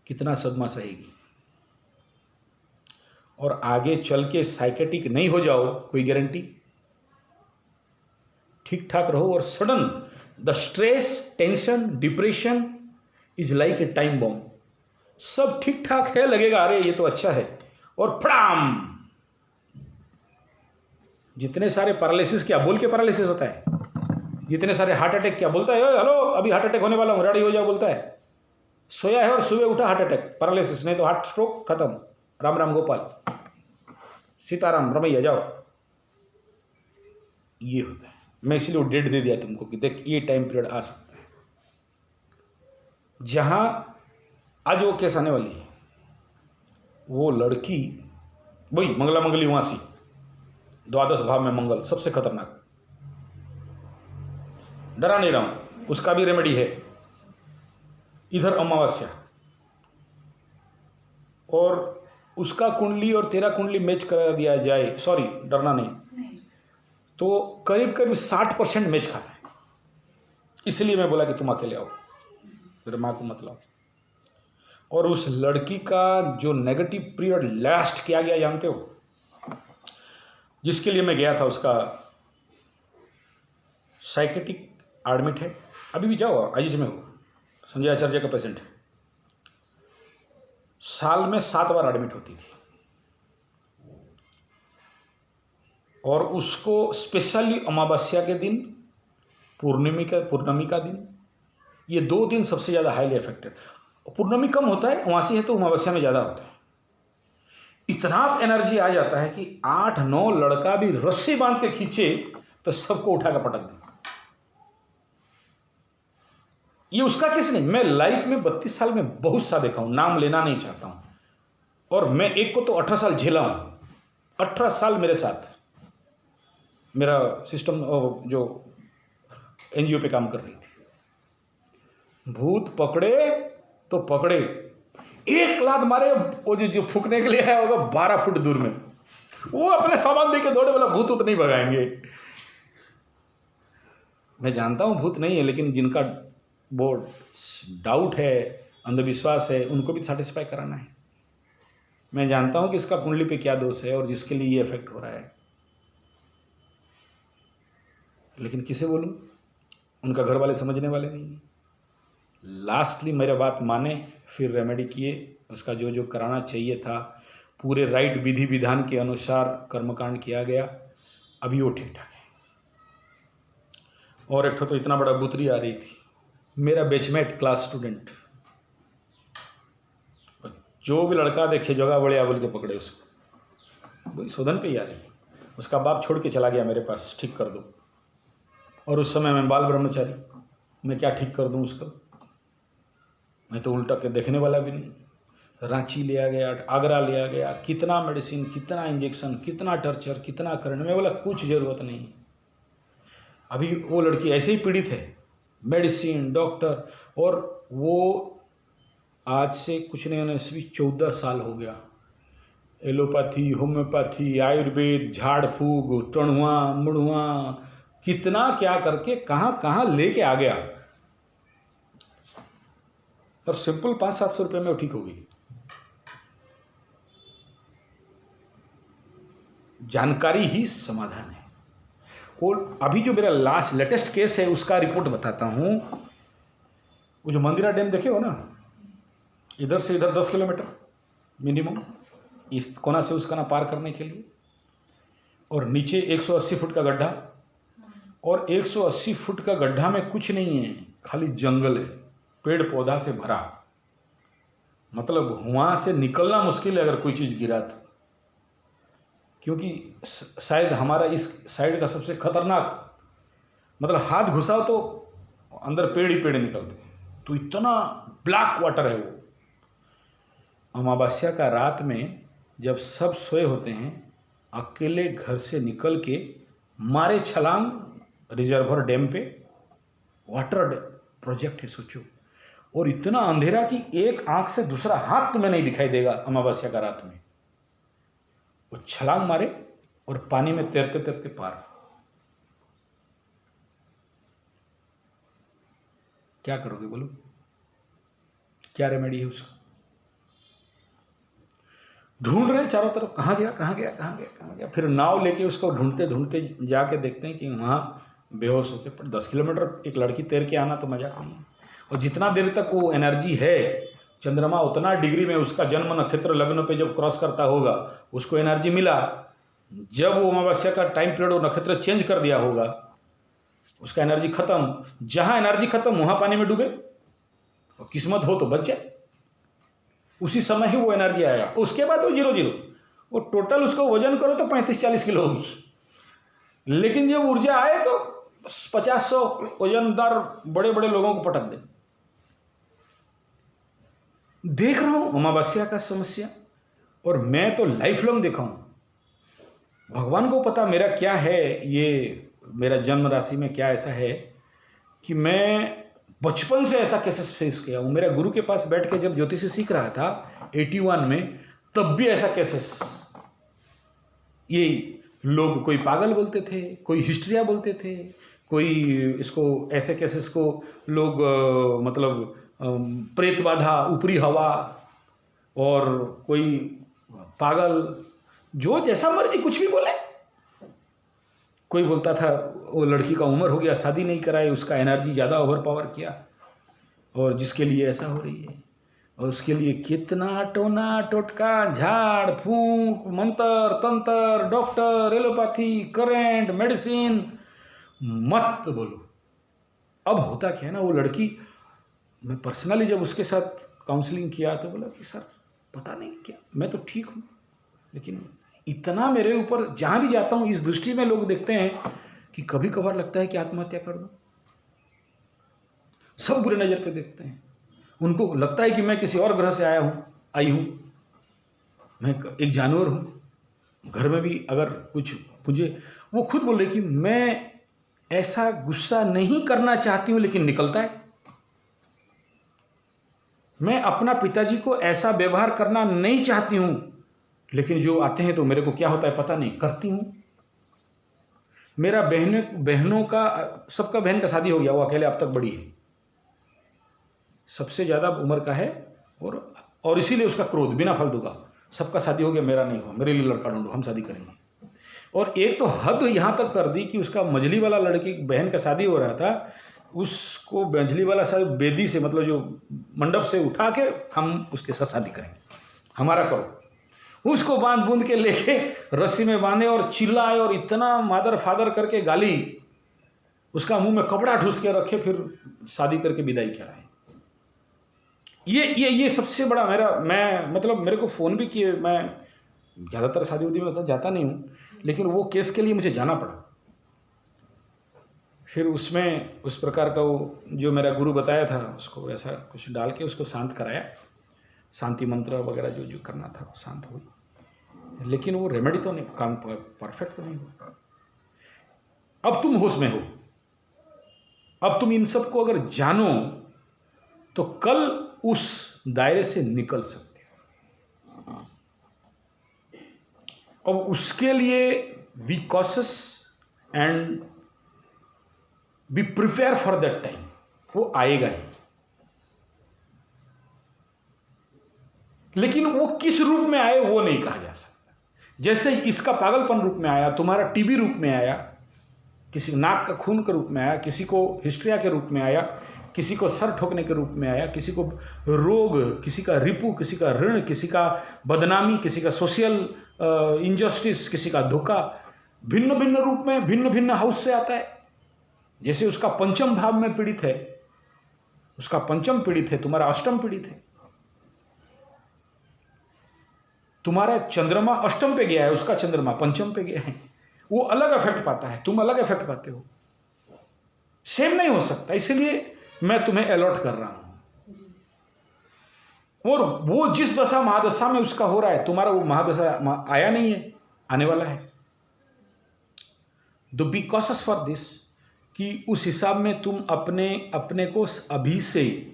कितना सदमा सहेगी। और आगे चल के साइकेटिक नहीं हो जाओ, कोई गारंटी? ठीक ठाक रहो और sudden the stress, tension, depression is like a time bomb. सब ठीक ठाक है, लगेगा अरे ये तो अच्छा है, और फड़ाम, जितने सारे पैरालिसिस, क्या बोल के पैरालिसिस होता है, जितने सारे हार्ट अटैक, क्या बोलता है, ओए हेलो अभी हार्ट अटैक होने वाला हूं, रेडी हो जाओ, बोलता है। सोया है और सुबह उठा हार्ट अटैक, पैरालिसिस, नहीं तो हार्ट स्ट्रोक, खत्म, राम राम गोपाल, सीताराम रमैया जाओ। ये होता है। मैं इसलिए वो डेट दे दिया तुमको कि देख ये टाइम पीरियड आ सकता है जहां आज वो केस आने वाली है। वो लड़की वही मंगला मंगली उमासी, द्वादश भाव में मंगल, सबसे खतरनाक। डरा नहीं रहा हूं, उसका भी रेमेडी है। इधर अमावस्या, और उसका कुंडली और तेरा कुंडली मैच करा दिया जाए, सॉरी डरना नहीं, तो करीब करीब 60% मैच खाता है। इसलिए मैं बोला कि तुम अकेले आओ, मेरे माँ को मत लाओ। और उस लड़की का जो नेगेटिव पीरियड लास्ट किया गया जानते हो, जिसके लिए मैं गया था, उसका साइकेटिक एडमिट है, अभी भी जाओ, आईजी में हो, संजय आचार्य का पेशेंट है, साल में 7 बार एडमिट होती थी। और उसको स्पेशली अमावस्या के दिन, पूर्णिमा का दिन, ये 2 दिन सबसे ज़्यादा हाईली अफेक्टेड। पूर्णिमा कम होता है, अमावस्या है तो अमावस्या में ज़्यादा होता है। इतना एनर्जी आ जाता है कि 8-9 लड़का भी रस्सी बांध के खींचे तो सबको उठा कर पटक दे। ये उसका केस नहीं, मैं लाइफ में 32 साल में बहुत सा देखा हूं, नाम लेना नहीं चाहता हूं। और मैं एक को तो 18 साल झेला हूं, 18 साल मेरे साथ मेरा सिस्टम जो एनजीओ पे काम कर रही थी। भूत पकड़े तो पकड़े, एक लात मारे, वो जो फूकने के लिए आया होगा 12 फुट दूर में, वो अपने सामान दे के दौड़े, बोला भूत उत नहीं भगाएंगे। मैं जानता हूं भूत नहीं है, लेकिन जिनका वो डाउट है, अंधविश्वास है, उनको भी सेटिस्फाई कराना है। मैं जानता हूं कि इसका कुंडली पे क्या दोष है और जिसके लिए ये इफेक्ट हो रहा है, लेकिन किसे बोलूं, उनका घर वाले समझने वाले नहीं। लास्टली मेरा बात माने, फिर रेमेडी किए, उसका जो जो कराना चाहिए था पूरे राइट विधि विधान के अनुसार कर्मकांड किया गया, अभी वो ठीक ठाक है। और एक तो इतना बड़ा बुतरी आ रही थी, मेरा बेचमेट क्लास स्टूडेंट, जो भी लड़का देखे जगह बढ़िया बोल के पकड़े उसको, वही शोधन पे ही आ रही थी। उसका बाप छोड़ के चला गया मेरे पास, ठीक कर दो। और उस समय मैं बाल ब्रह्मचारी, मैं क्या ठीक कर दूं उसको, मैं तो उल्टा के देखने वाला भी नहीं। रांची लिया गया, आगरा लिया गया, कितना मेडिसिन, कितना इंजेक्शन, कितना टर्चर, कितना करने, मैं बोला कुछ ज़रूरत नहीं। अभी वो लड़की ऐसे ही पीड़ित है, मेडिसिन, डॉक्टर, और वो आज से कुछ नहीं होने सिर्फ 14 साल हो गया। एलोपैथी, होम्योपैथी, आयुर्वेद, झाड़ फूक, टणुआ मुड़ुआ, कितना क्या करके कहाँ कहाँ लेके आ गया, और सिंपल 500-700 रुपये में वो ठीक हो गई। जानकारी ही समाधान है। और अभी जो मेरा लेटेस्ट केस है उसका रिपोर्ट बताता हूँ। वो जो मंदिरा डैम देखे हो ना, इधर से इधर 10 किलोमीटर मिनिमम, इस कोना से उस कोना पार करने के लिए, और नीचे 180 फुट का गड्ढा, और 180 फुट का गड्ढा में कुछ नहीं है, खाली जंगल है, पेड़ पौधा से भरा। मतलब वहाँ से निकलना मुश्किल है अगर कोई चीज़ गिरा तो, क्योंकि शायद हमारा इस साइड का सबसे खतरनाक, मतलब हाथ घुसाओ तो अंदर पेड़ ही पेड़ निकलते हैं, तो इतना ब्लैक वाटर है वो। अमावस्या का रात में जब सब सोए होते हैं, अकेले घर से निकल के मारे छलांग रिजर्वर डैम पे, वाटर प्रोजेक्ट है सोचो, और इतना अंधेरा कि एक आंख से दूसरा हाथ तुम्हें नहीं दिखाई देगा अमावस्या का रात में। वो छलांग मारे और पानी में तैरते तैरते पार। क्या करोगे बोलो, क्या रेमेडी है उसका? ढूंढ रहे हैं चारों तरफ, कहाँ गया कहाँ गया कहाँ गया कहाँ गया, फिर नाव लेके उसको ढूंढते ढूंढते जाके देखते हैं कि वहाँ बेहोश होके, पर 10 किलोमीटर एक लड़की तैर के आना तो मजाक नहीं है। और जितना देर तक वो एनर्जी है, चंद्रमा उतना डिग्री में उसका जन्म नक्षत्र लग्न पे जब क्रॉस करता होगा, उसको एनर्जी मिला। जब वो अमावस्या का टाइम पीरियड वो नक्षत्र चेंज कर दिया होगा, उसका एनर्जी खत्म। जहाँ एनर्जी खत्म वहाँ पानी में डूबे, और किस्मत हो तो बच जाए, उसी समय ही वो एनर्जी आएगा। उसके बाद वो 0-0, वो टोटल उसको वजन करो तो 35-40 किलो होगी, लेकिन जब ऊर्जा आए तो 50-100 वजनदार बड़े बड़े लोगों को पटक दे। देख रहा हूं अमावस्या का समस्या, और मैं तो लाइफ लॉन्ग देखा हूं। भगवान को पता मेरा क्या है, ये मेरा जन्म राशि में क्या ऐसा है कि मैं बचपन से ऐसा केसेस फेस किया हूँ। मेरा गुरु के पास बैठ के जब ज्योतिषी सीख रहा था 81 में, तब भी ऐसा केसेस, ये लोग कोई पागल बोलते थे, कोई हिस्ट्रिया बोलते थे, कोई इसको ऐसे केसेस को लोग मतलब प्रेत बाधा, ऊपरी हवा, और कोई पागल जो जैसा मर्जी कुछ भी बोले। कोई बोलता था वो लड़की का उम्र हो गया, शादी नहीं कराई, उसका एनर्जी ज़्यादा ओवर पावर किया, और जिसके लिए ऐसा हो रही है, और उसके लिए कितना टोना टोटका, झाड़ फूंक, मंत्र तंत्र, डॉक्टर, एलोपैथी, करेंट, मेडिसिन, मत बोलो। अब होता क्या है ना, वो लड़की, मैं पर्सनली जब उसके साथ काउंसलिंग किया तो बोला कि सर पता नहीं क्या, मैं तो ठीक हूँ, लेकिन इतना मेरे ऊपर, जहाँ भी जाता हूँ इस दृष्टि में लोग देखते हैं कि कभी कभार लगता है कि आत्महत्या कर दूँ। सब बुरे नज़र पे देखते हैं, उनको लगता है कि मैं किसी और ग्रह से आई हूँ, मैं एक जानवर हूँ। घर में भी अगर कुछ मुझे, वो खुद बोल रहे कि मैं ऐसा गुस्सा नहीं करना चाहती हूँ, लेकिन निकलता है। मैं अपना पिताजी को ऐसा व्यवहार करना नहीं चाहती हूँ, लेकिन जो आते हैं तो मेरे को क्या होता है पता नहीं, करती हूँ। मेरा बहनों का, सबका बहन का शादी हो गया, वो अकेले अब तक बड़ी है, सबसे ज़्यादा उम्र का है, और इसीलिए उसका क्रोध बिना फालतू का, सबका शादी हो गया, मेरा नहीं हुआ, मेरे लिए लड़का ढूंढो, हम शादी करेंगे। और एक तो हद यहाँ तक कर दी कि उसका मझली वाला लड़की बहन का शादी हो रहा था, उसको मझली वाला शादी बेदी से, मतलब जो मंडप से उठा के हम उसके साथ शादी करेंगे, हमारा करो। उसको बांध बूंद के लेके रस्सी में बांधे और चिल्लाए, और इतना मादर फादर करके गाली, उसका मुंह में कपड़ा ठूस के रखे, फिर शादी करके विदाई कराए। ये सबसे बड़ा मैं मतलब मेरे को फ़ोन भी किए, मैं ज़्यादातर शादी उदी में तो जाता नहीं हूँ, लेकिन वो केस के लिए मुझे जाना पड़ा। फिर उसमें उस प्रकार का वो जो मेरा गुरु बताया था, उसको ऐसा कुछ डाल के उसको शांत कराया, शांति मंत्र वगैरह जो करना था वो शांत हुई, लेकिन वो रेमेडी तो नहीं, काम परफेक्ट तो नहीं हुआ। अब तुम होश में हो, अब तुम इन सब को अगर जानो तो कल उस दायरे से निकल सकते हो। अब उसके लिए be cautious and be prepare for that time, वो आएगा ही, लेकिन वो किस रूप में आए वो नहीं कहा जा सकता। जैसे इसका पागलपन रूप में आया, तुम्हारा टीबी रूप में आया, किसी नाक का खून के रूप में आया, किसी को हिस्ट्रिया के रूप में आया, किसी को सर ठोकने के रूप में आया, किसी को रोग, किसी का रिपू, किसी का ऋण, किसी का बदनामी, किसी का सोशल इनजस्टिस, किसी का धोखा, भिन्न भिन्न रूप में भिन्न भिन्न हाउस से आता है। जैसे उसका पंचम भाव में पीड़ित है, उसका पंचम पीड़ित है, तुम्हारा अष्टम पीड़ित है। तुम्हारा चंद्रमा अष्टम पे गया है, उसका चंद्रमा पंचम पे गया है, वो अलग इफेक्ट पाता है, तुम अलग इफेक्ट पाते हो, सेम नहीं हो सकता। इसलिए मैं तुम्हें अलर्ट कर रहा हूं। और वो जिस दशा महादशा में उसका हो रहा है, तुम्हारा वो महादशा आया नहीं है, आने वाला है। तो बी कॉशियस फॉर दिस, कि उस हिसाब में तुम अपने को अभी से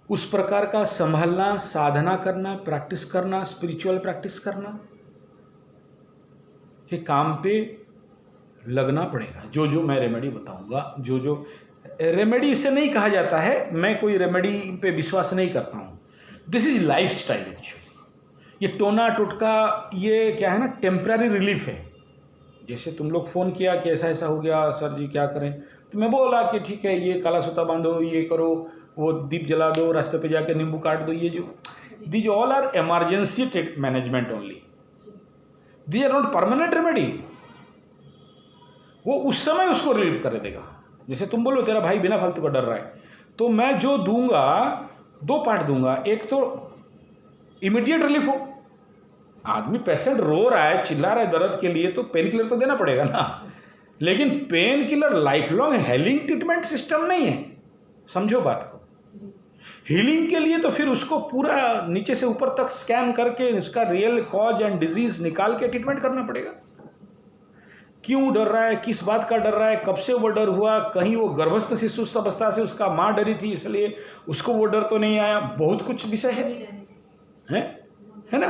उस प्रकार का संभालना, साधना करना, प्रैक्टिस करना, स्पिरिचुअल प्रैक्टिस करना के काम पे लगना पड़ेगा। जो जो मैं रेमेडी बताऊंगा, जो जो रेमेडी इसे नहीं कहा जाता है, मैं कोई रेमेडी पे विश्वास नहीं करता हूँ। This is life style actually. ये टोना टोटका, ये क्या है ना, टेम्पररी रिलीफ है। जैसे तुम लोग फ़ोन किया कि ऐसा ऐसा हो गया सर जी, क्या करें, तो मैं बोला कि ठीक है, ये काला सूता बांधो, ये करो, वो दीप जला दो, रास्ते पे जाके नींबू काट दो, ये जो these all are emergency management only, these are not permanent remedy. वो उस समय उसको रिलीव कर देगा। जैसे तुम बोलो तेरा भाई बिना फालतू का डर रहा है, तो मैं जो दूंगा, दो पार्ट दूंगा। एक तो इमीडिएट रिलीफ हो, आदमी पेशेंट रो रहा है, चिल्ला रहा है दर्द के लिए, तो पेन किलर तो देना पड़ेगा ना। लेकिन pain killer life long healing treatment system नहीं है, समझो बात को। हीलिंग के लिए तो फिर उसको पूरा नीचे से ऊपर तक स्कैन करके उसका रियल कॉज एंड डिजीज निकाल के ट्रीटमेंट करना पड़ेगा। क्यों डर रहा है, किस बात का डर रहा है, कब से वो डर हुआ, कहीं वो गर्भस्थ शिशु अवस्था से उसका माँ डरी थी इसलिए उसको वो डर तो नहीं आया, बहुत कुछ विषय है ना।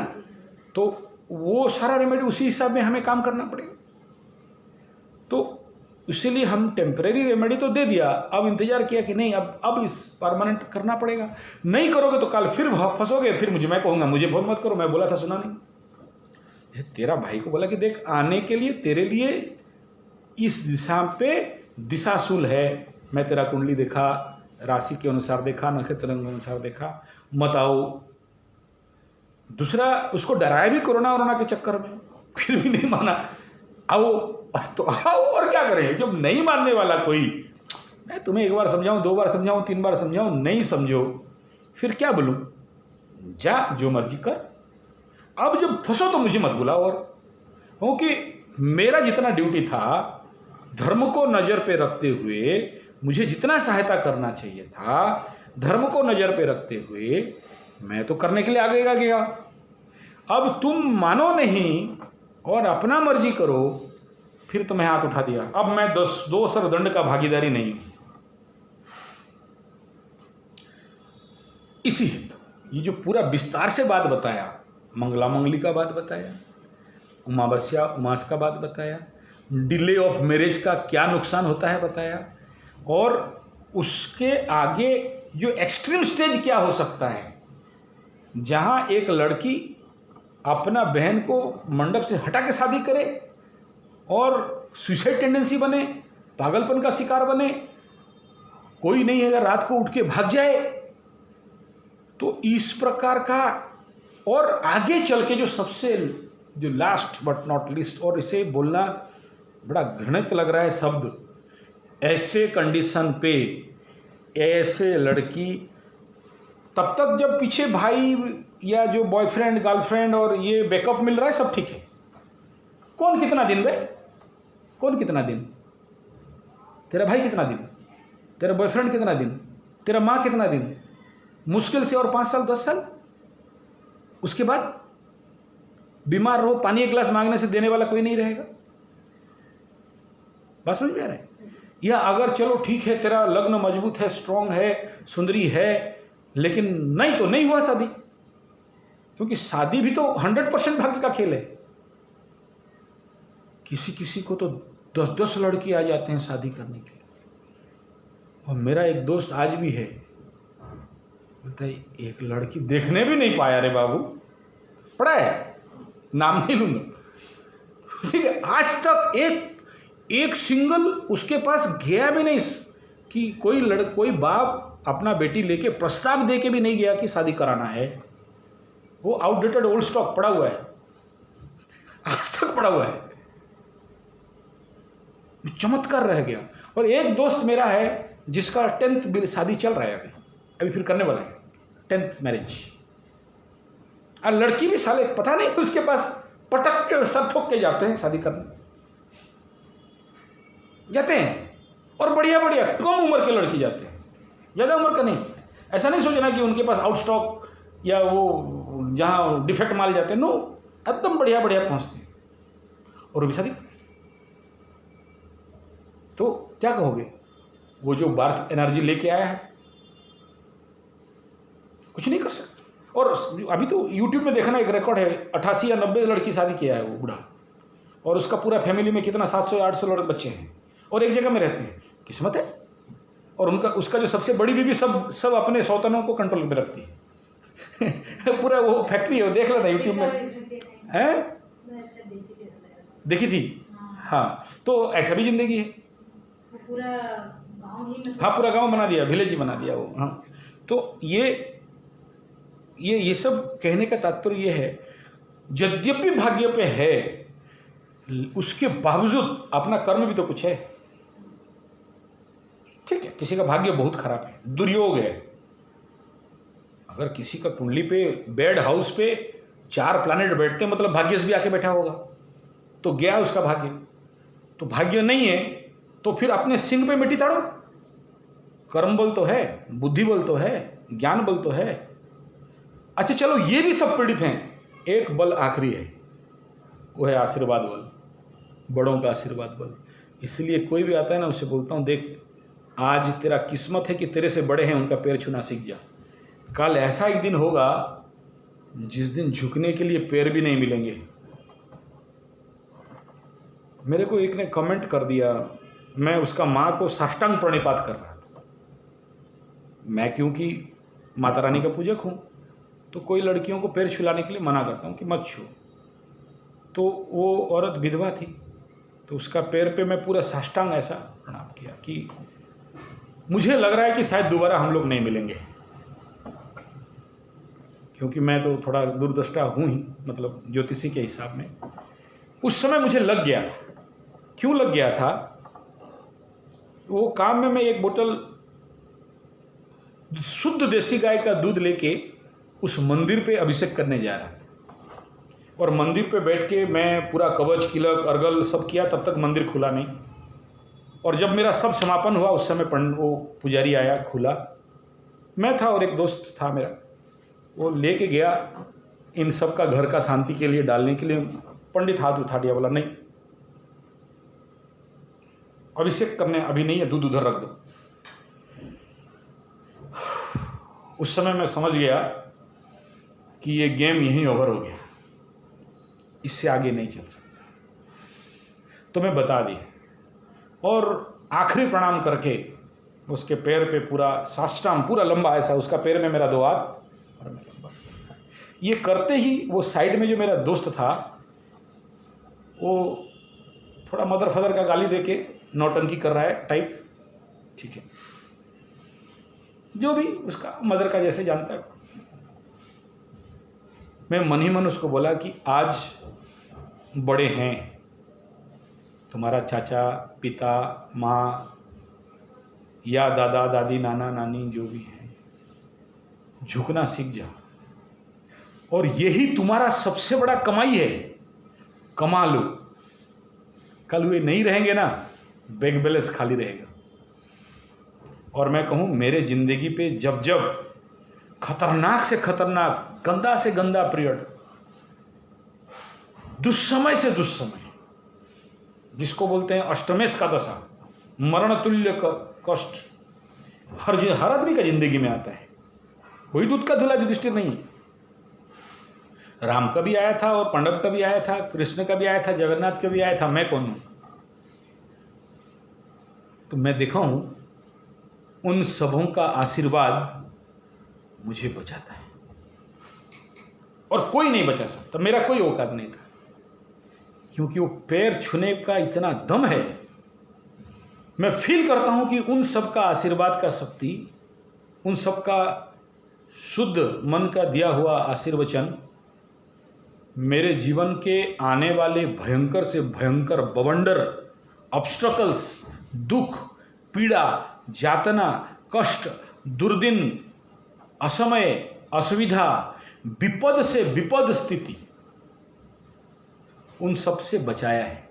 तो वो सारा रेमेडी उसी हिसाब में हमें काम करना पड़ेगा। तो इसीलिए हम टेम्परेरी रेमेडी तो दे दिया, अब इंतजार किया कि नहीं, अब इस परमानेंट करना पड़ेगा। नहीं करोगे तो कल फिर फंसोगे, फिर मैं कहूँगा मुझे बहुत मत करो, मैं बोला था सुना नहीं। जैसे तेरा भाई को बोला कि देख, आने के लिए तेरे लिए इस दिशा पे दिशाशूल है, मैं तेरा कुंडली देखा, राशि के अनुसार देखा, नक्षत्र के अनुसार देखा, मत आओ। दूसरा, उसको डराया भी कोरोना वोरोना के चक्कर में, फिर भी नहीं माना। आओ तो आओ, और क्या करें जब नहीं मानने वाला कोई। मैं तुम्हें एक बार समझाऊं, दो बार समझाऊं, तीन बार समझाऊं, नहीं समझो, फिर क्या बोलूं, जा जो मर्जी कर। अब जब फंसो तो मुझे मत बुलाओ, और क्योंकि मेरा जितना ड्यूटी था, धर्म को नज़र पे रखते हुए मुझे जितना सहायता करना चाहिए था, धर्म को नज़र पे रखते हुए मैं तो करने के लिए आगे गया। अब तुम मानो नहीं और अपना मर्जी करो, फिर तुम्हें हाथ उठा दिया। अब मैं 2 सर दंड का भागीदारी नहीं हूं। इसी हेतु ये जो पूरा विस्तार से बात बताया, मंगला मंगली का बात बताया, अमावस्या उमास का बात बताया, डिले ऑफ मैरिज का क्या नुकसान होता है बताया, और उसके आगे जो एक्सट्रीम स्टेज क्या हो सकता है, जहां एक लड़की अपना बहन को मंडप से हटा के शादी करे और सुसाइड टेंडेंसी बने, पागलपन का शिकार बने, कोई नहीं है रात को उठ के भाग जाए। तो इस प्रकार का, और आगे चल के जो लास्ट बट नॉट लीस्ट, और इसे बोलना बड़ा घृणित लग रहा है शब्द, ऐसे कंडीशन पे ऐसे लड़की, तब तक जब पीछे भाई या जो बॉयफ्रेंड गर्लफ्रेंड और ये बैकअप मिल रहा है सब ठीक है। कौन कितना दिन बे, कौन कितना दिन, तेरा भाई कितना दिन, तेरा बॉयफ्रेंड कितना दिन, तेरा माँ कितना दिन, मुश्किल से और 5 साल 10 साल। उसके बाद बीमार रहो, पानी एक गिलास मांगने से देने वाला कोई नहीं रहेगा। बात समझ में आ रहा है? या अगर चलो ठीक है, तेरा लग्न मजबूत है, स्ट्रांग है, सुंदरी है, लेकिन नहीं तो नहीं हुआ शादी, क्योंकि शादी भी तो 100% भाग्य का खेल है। किसी किसी को तो 10-10 लड़की आ जाते हैं शादी करने के लिए। और मेरा एक दोस्त आज भी है, बोलता है एक लड़की देखने भी नहीं पाया रे बाबू, पड़ा है, नाम नहीं लूंगा, ठीक है, आज तक एक सिंगल उसके पास गया भी नहीं कि कोई बाप अपना बेटी लेके प्रस्ताव दे के भी नहीं गया कि शादी कराना है। वो आउटडेटेड ओल्ड स्टॉक पड़ा हुआ है, आज तक पड़ा हुआ है, चमत्कार रह गया। और एक दोस्त मेरा है जिसका 10th शादी चल रहा है, अभी फिर करने वाला है 10th मैरिज। और लड़की भी साले पता नहीं उसके पास पटक के सर ठोक के जाते हैं शादी करने जाते हैं, और बढ़िया बढ़िया कम उम्र के लड़की जाते हैं, ज़्यादा उम्र का नहीं। ऐसा नहीं सोचना कि उनके पास आउट स्टॉक या वो जहाँ डिफेक्ट माल जाते हैं, नो, एकदम बढ़िया बढ़िया पहुँचते हैं और वो भी शादी करते हैं। तो क्या कहोगे, वो जो बार्थ एनर्जी लेके आया है कुछ नहीं कर सकता। और अभी तो यूट्यूब में देखना एक रिकॉर्ड है, 88 या 90 लड़की शादी किया है वो बूढ़ा, और उसका पूरा फैमिली में कितना 700 या 800 लड़के बच्चे हैं, और एक जगह में रहते हैं। किस्मत है। और उसका जो सबसे बड़ी बीवी सब अपने सौतनों को कंट्रोल में रखती है पूरा वो फैक्ट्री है, वो देख लेना यूट्यूब में है, देखी थी। हाँ, तो ऐसा भी जिंदगी है, पूरा गांव ही मतलब। हाँ, पूरा गांव बना दिया, विलेज ही बना दिया वो। हाँ, तो ये सब कहने का तात्पर्य ये है, यद्यपि भाग्य पे है, उसके बावजूद अपना कर्म भी तो कुछ है। ठीक है, किसी का भाग्य बहुत खराब है, दुर्योग है। अगर किसी का कुंडली पे बेड हाउस पे 4 प्लैनेट बैठते हैं, मतलब भाग्यश भी आके बैठा होगा, तो गया उसका भाग्य। तो भाग्य नहीं है तो फिर अपने सिंह पे मिट्टी ताड़ो। कर्म बल तो है, बुद्धि बल तो है, ज्ञान बल तो है। अच्छा चलो, ये भी सब पीड़ित हैं, एक बल आखिरी है, वो है आशीर्वाद बल, बड़ों का आशीर्वाद बल। इसलिए कोई भी आता है ना, उससे बोलता हूँ, देख आज तेरा किस्मत है कि तेरे से बड़े हैं, उनका पैर छूना सीख जा। कल ऐसा एक दिन होगा जिस दिन झुकने के लिए पैर भी नहीं मिलेंगे। मेरे को एक ने कमेंट कर दिया, मैं उसका माँ को साष्टांग प्रणिपात कर रहा था। मैं क्योंकि माता रानी का पूजक हूँ, तो कोई लड़कियों को पैर छुलाने के लिए मना करता हूँ कि मत छू। तो वो औरत विधवा थी, तो उसका पैर पे मैं पूरा साष्टांग ऐसा प्रणाम किया कि मुझे लग रहा है कि शायद दोबारा हम लोग नहीं मिलेंगे, क्योंकि मैं तो थोड़ा दूरदृष्टा हूँ ही, मतलब ज्योतिषी के हिसाब में। उस समय मुझे लग गया था। क्यों लग गया था? वो काम में मैं एक बोतल शुद्ध देसी गाय का दूध लेके उस मंदिर पे अभिषेक करने जा रहा था, और मंदिर पे बैठ के मैं पूरा कवच किलक अर्गल सब किया, तब तक मंदिर खुला नहीं। और जब मेरा सब समापन हुआ, उस समय वो पुजारी आया, खुला। मैं था और एक दोस्त था मेरा, वो लेके गया इन सब का घर का शांति के लिए डालने के लिए। पंडित हाथ उठा दिया, बोला नहीं अभिषेक करने अभी नहीं है, दूध उधर रख दो। उस समय मैं समझ गया कि ये गेम यहीं ओवर हो गया, इससे आगे नहीं चल सकता। तो मैं बता दी, और आखिरी प्रणाम करके उसके पैर पे पूरा साष्टांग, पूरा लंबा ऐसा, उसका पैर में मेरा 2 हाथ और मैं लंबा। ये करते ही वो साइड में जो मेरा दोस्त था, वो थोड़ा मदर फदर का गाली देके नौटंकी कर रहा है टाइप, ठीक है, जो भी उसका मदर का जैसे जानता है। मैं मन ही मन उसको बोला कि आज बड़े हैं, तुम्हारा चाचा, पिता, माँ या दादा दादी, नाना नानी जो भी है, झुकना सीख जाओ, और यही तुम्हारा सबसे बड़ा कमाई है, कमा लो। कल वे नहीं रहेंगे ना, बैंक बैलेंस खाली रहेगा। और मैं कहूँ, मेरे जिंदगी पे जब जब खतरनाक से खतरनाक, गंदा से गंदा पीरियड, दुस्समय से दुस्समय, जिसको बोलते हैं अष्टमेश का दशा, मरण तुल्य कष्ट, हर आदमी का जिंदगी में आता है। कोई दूध का धुला युधिष्ठिर नहीं है। राम का भी आया था, और पांडव का भी आया था, कृष्ण का भी आया था, जगन्नाथ का भी आया था। मैं कौन हूं? तो मैं देखा हूं, उन सबों का आशीर्वाद मुझे बचाता है, और कोई नहीं बचा सकता। मेरा कोई औकात नहीं था, क्योंकि वो पैर छूने का इतना दम है मैं फील करता हूँ कि उन सब का आशीर्वाद का शक्ति, उन सब का शुद्ध मन का दिया हुआ आशीर्वचन मेरे जीवन के आने वाले भयंकर से भयंकर बवंडर, ऑब्स्टकल्स, दुख, पीड़ा, यातना, कष्ट, दुर्दिन, असमय, असुविधा, विपद से विपद स्थिति, उन सब से बचाया है।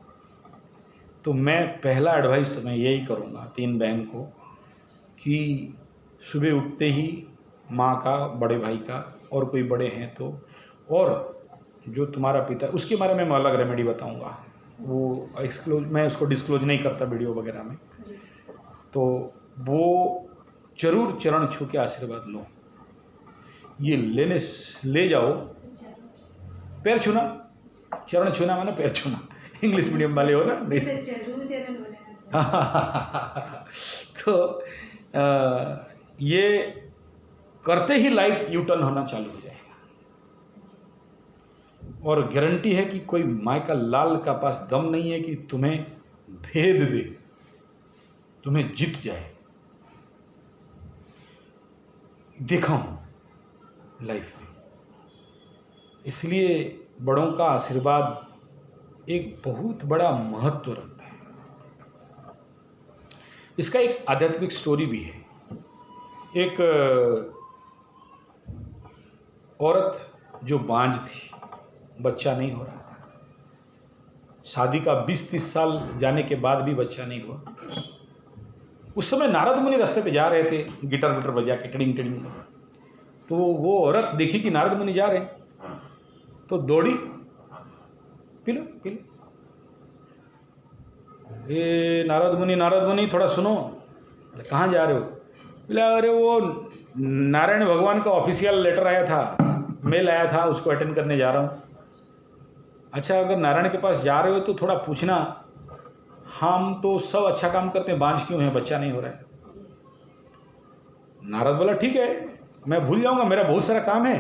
तो मैं पहला एडवाइस तो मैं यही करूँगा 3 बहन को कि सुबह उठते ही माँ का, बड़े भाई का, और कोई बड़े हैं तो, और जो तुम्हारा पिता, उसके बारे में मैं अलग रेमेडी बताऊँगा, वो मैं उसको डिस्क्लोज नहीं करता वीडियो वगैरह में। तो वो जरूर चरण छू के आशीर्वाद लो। ये ले जाओ। पैर छूना, चरण छूना माने पैर छूना, इंग्लिश मीडियम वाले हो ना, नहीं। तो ये करते ही लाइफ यू टर्न होना चालू हो जाएगा, और गारंटी है कि कोई माय का लाल का पास दम नहीं है कि तुम्हें भेद दे, तुम्हें जीत जाए। देखा हूं लाइफ में, इसलिए बड़ों का आशीर्वाद एक बहुत बड़ा महत्व रखता है। इसका एक आध्यात्मिक स्टोरी भी है। एक औरत जो बांझ थी, बच्चा नहीं हो रहा था, शादी का 20-30 साल जाने के बाद भी बच्चा नहीं हुआ। उस समय नारद मुनि रास्ते पे जा रहे थे, गिटार विटार बजा के टिडिंग टिडिंग। तो वो औरत देखी कि नारद मुनि जा रहे हैं, तो दौड़ी, पी लो पी लो। ये नारद मुनि थोड़ा सुनो। कहाँ जा रहे हो? बोले अरे वो नारायण भगवान का ऑफिशियल लेटर आया था, मेल आया था, उसको अटेंड करने जा रहा हूँ। अच्छा, अगर नारायण के पास जा रहे हो तो थोड़ा पूछना, हम तो सब अच्छा काम करते हैं, बांझ क्यों है, बच्चा नहीं हो रहा है। नारद बोला ठीक है, मैं भूल जाऊंगा, मेरा बहुत सारा काम है,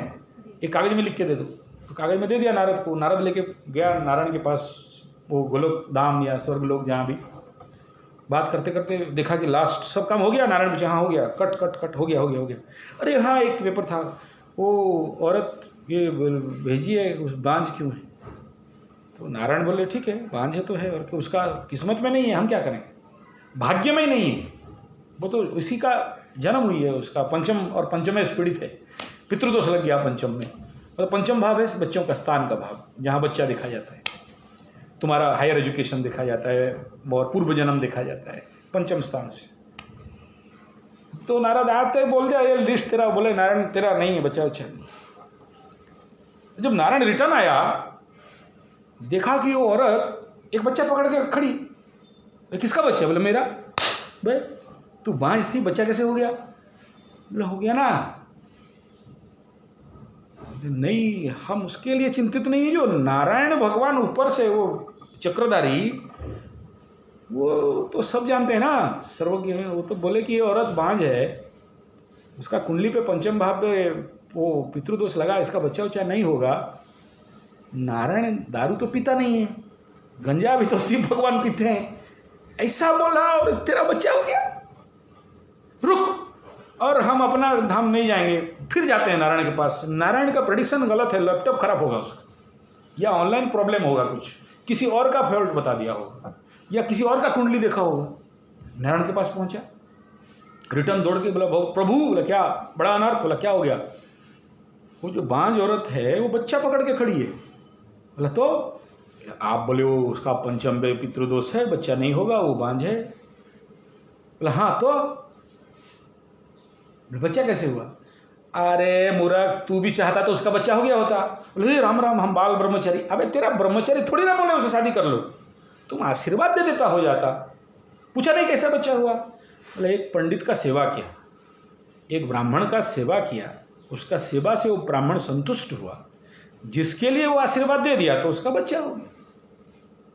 एक कागज में लिख के दे दो। तो कागज में दे दिया नारद को। नारद लेके गया नारायण के पास, वो गोलोक धाम या स्वर्ग लोक, जहाँ भी बात करते करते देखा कि लास्ट सब काम हो गया। नारायण पूछा हाँ हो गया, कट कट कट हो गया हो गया हो गया। अरे हाँ एक पेपर था, वो औरत ये भेजी है, उस बांझ क्यों है। तो नारायण बोले ठीक है, बांझ है तो है, और उसका किस्मत में नहीं है, हम क्या करें, भाग्य में ही नहीं है, वो तो उसी का जन्म हुई है, उसका पंचम और पंचमें पीड़ित है, पितृदोष लग गया पंचम में। और पंचम भाव है बच्चों का स्थान का भाव, जहाँ बच्चा देखा जाता है, तुम्हारा हायर एजुकेशन देखा जाता है और पूर्व जन्म देखा जाता है पंचम स्थान से। तो नारद आते बोल दिया ये लिस्ट तेरा, बोले नारायण तेरा नहीं है बच्चा उच्चा। जब नारायण रिटर्न आया, देखा कि वो औरत एक बच्चा पकड़ के खड़ी। किसका बच्चा? बोले मेरा। भाई तू बांझ थी, बच्चा कैसे हो गया? बोले हो गया ना। नहीं, हम उसके लिए चिंतित नहीं है, जो नारायण भगवान ऊपर से वो चक्रधारी, वो तो सब जानते हैं ना, सर्वज्ञ है। वो तो बोले कि ये औरत बांझ है, उसका कुंडली पे पंचम भाव पे वो पितृदोष लगा, इसका बच्चा उच्चा नहीं होगा। नारायण दारू तो पीता नहीं है, गंजा भी तो शिव भगवान पीते हैं, ऐसा बोला और तेरा बच्चा हो गया। रुक, और हम अपना धाम नहीं जाएंगे, फिर जाते हैं नारायण के पास। नारायण का प्रेडिक्शन गलत है, लैपटॉप खराब होगा उसका, या ऑनलाइन प्रॉब्लम होगा, कुछ किसी और का फॉल्ट बता दिया होगा, या किसी और का कुंडली देखा होगा। नारायण के पास पहुंचा, रिटर्न दौड़ के बोला प्रभु, बोला क्या बड़ा अनर्थ, बोला क्या हो गया। वो जो बांझ औरत है वो बच्चा पकड़ के खड़ी है। बोला तो आप बोले वो उसका पंचम पे पितृदोष है, बच्चा नहीं होगा, वो बांझ है। बोला हाँ तो बच्चा कैसे हुआ? अरे मूर्ख, तू भी चाहता तो उसका बच्चा हो गया होता। बोले राम राम, हम बाल ब्रह्मचारी। अबे तेरा ब्रह्मचारी थोड़ी ना बोले उसे शादी कर लो, तुम आशीर्वाद दे देता हो जाता। पूछा नहीं कैसा बच्चा हुआ? बोले एक पंडित का सेवा किया, एक ब्राह्मण का सेवा किया, उसका सेवा से वो ब्राह्मण संतुष्ट हुआ, जिसके लिए वो आशीर्वाद दे दिया तो उसका बच्चा हो गया।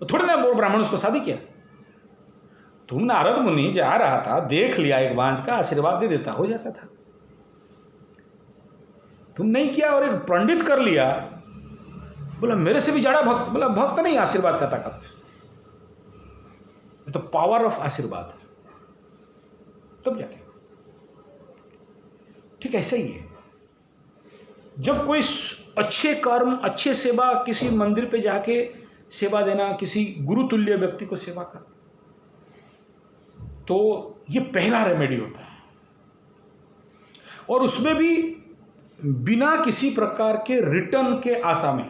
तो थोड़ी ना वो ब्राह्मण उसको शादी किया। तुम नारद मुनि जा रहा था, देख लिया एक बांझ का, आशीर्वाद दे देता, हो जाता था। तुम नहीं किया और एक पंडित कर लिया। बोला मेरे से भी ज्यादा भक्त। बोला भक्त नहीं, आशीर्वाद का ताकत, तो पावर ऑफ आशीर्वाद। तब जाके। ठीक ऐसा ही है, जब कोई अच्छे कर्म, अच्छे सेवा, किसी मंदिर पे जाके सेवा देना, किसी गुरुतुल्य व्यक्ति को सेवा करना, तो ये पहला रेमेडी होता है। और उसमें भी बिना किसी प्रकार के रिटर्न के आशा में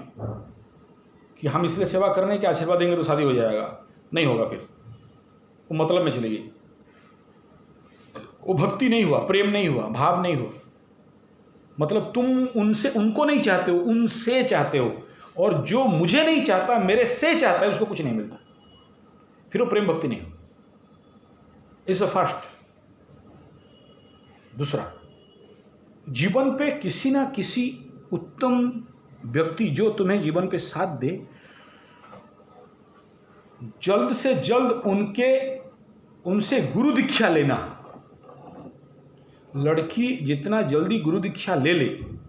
कि हम इसलिए सेवा करने के आशीर्वाद देंगे तो शादी हो जाएगा, नहीं होगा, फिर वो मतलब में चलेगी, वो भक्ति नहीं हुआ, प्रेम नहीं हुआ, भाव नहीं हुआ। मतलब तुम उनसे, उनको नहीं चाहते हो, उनसे चाहते हो, और जो मुझे नहीं चाहता मेरे से चाहता है उसको कुछ नहीं मिलता, फिर वो प्रेम भक्ति नहीं हो। Is a first. दूसरा, जीवन पे किसी ना किसी उत्तम व्यक्ति जो तुम्हें जीवन पे साथ दे, जल्द से जल्द उनसे गुरु दीक्षा लेना। लड़की जितना जल्दी गुरु दीक्षा ले ले,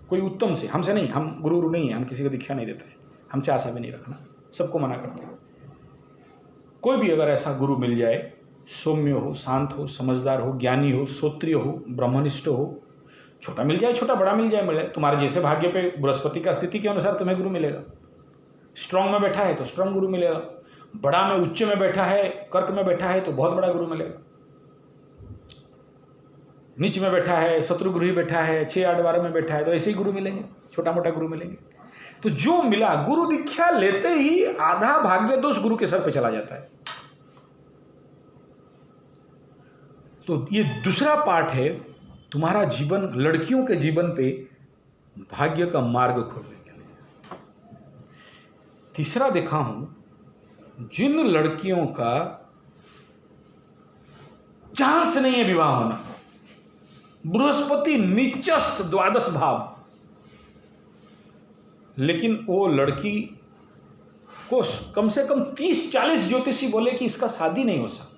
कोई उत्तम से, हमसे नहीं, हम गुरु नहीं है, हम किसी को दीक्षा नहीं देते, हमसे आशा भी नहीं रखना, सबको मना करते हैं। कोई भी अगर ऐसा गुरु मिल जाए, सौम्य हो, शांत हो, समझदार हो, ज्ञानी हो, श्रोत्रिय हो, ब्रह्मनिष्ठ हो, छोटा मिल जाए छोटा, बड़ा मिल जाए, तुम्हारे जैसे भाग्य पे बृहस्पति का स्थिति के अनुसार तुम्हें गुरु मिलेगा। स्ट्रांग में बैठा है तो स्ट्रांग गुरु मिलेगा, बड़ा में, उच्च में बैठा है, कर्क में बैठा है तो बहुत बड़ा गुरु मिलेगा, नीच में बैठा है, शत्रुगृह ही बैठा है, 6, 8, 12 में बैठा है तो ऐसे ही गुरु मिलेंगे, छोटा मोटा गुरु मिलेंगे। तो जो मिला, गुरु दीक्षा लेते ही आधा भाग्य दोष गुरु के सर पे चला जाता है। तो ये दूसरा पार्ट है तुम्हारा जीवन, लड़कियों के जीवन पे भाग्य का मार्ग खोलने के लिए। तीसरा देखा हूं, जिन लड़कियों का चांस नहीं है विवाह होना, बृहस्पति नीचस्थ द्वादश भाव, लेकिन वो लड़की को कम से कम 30-40 ज्योतिषी बोले कि इसका शादी नहीं हो सकता,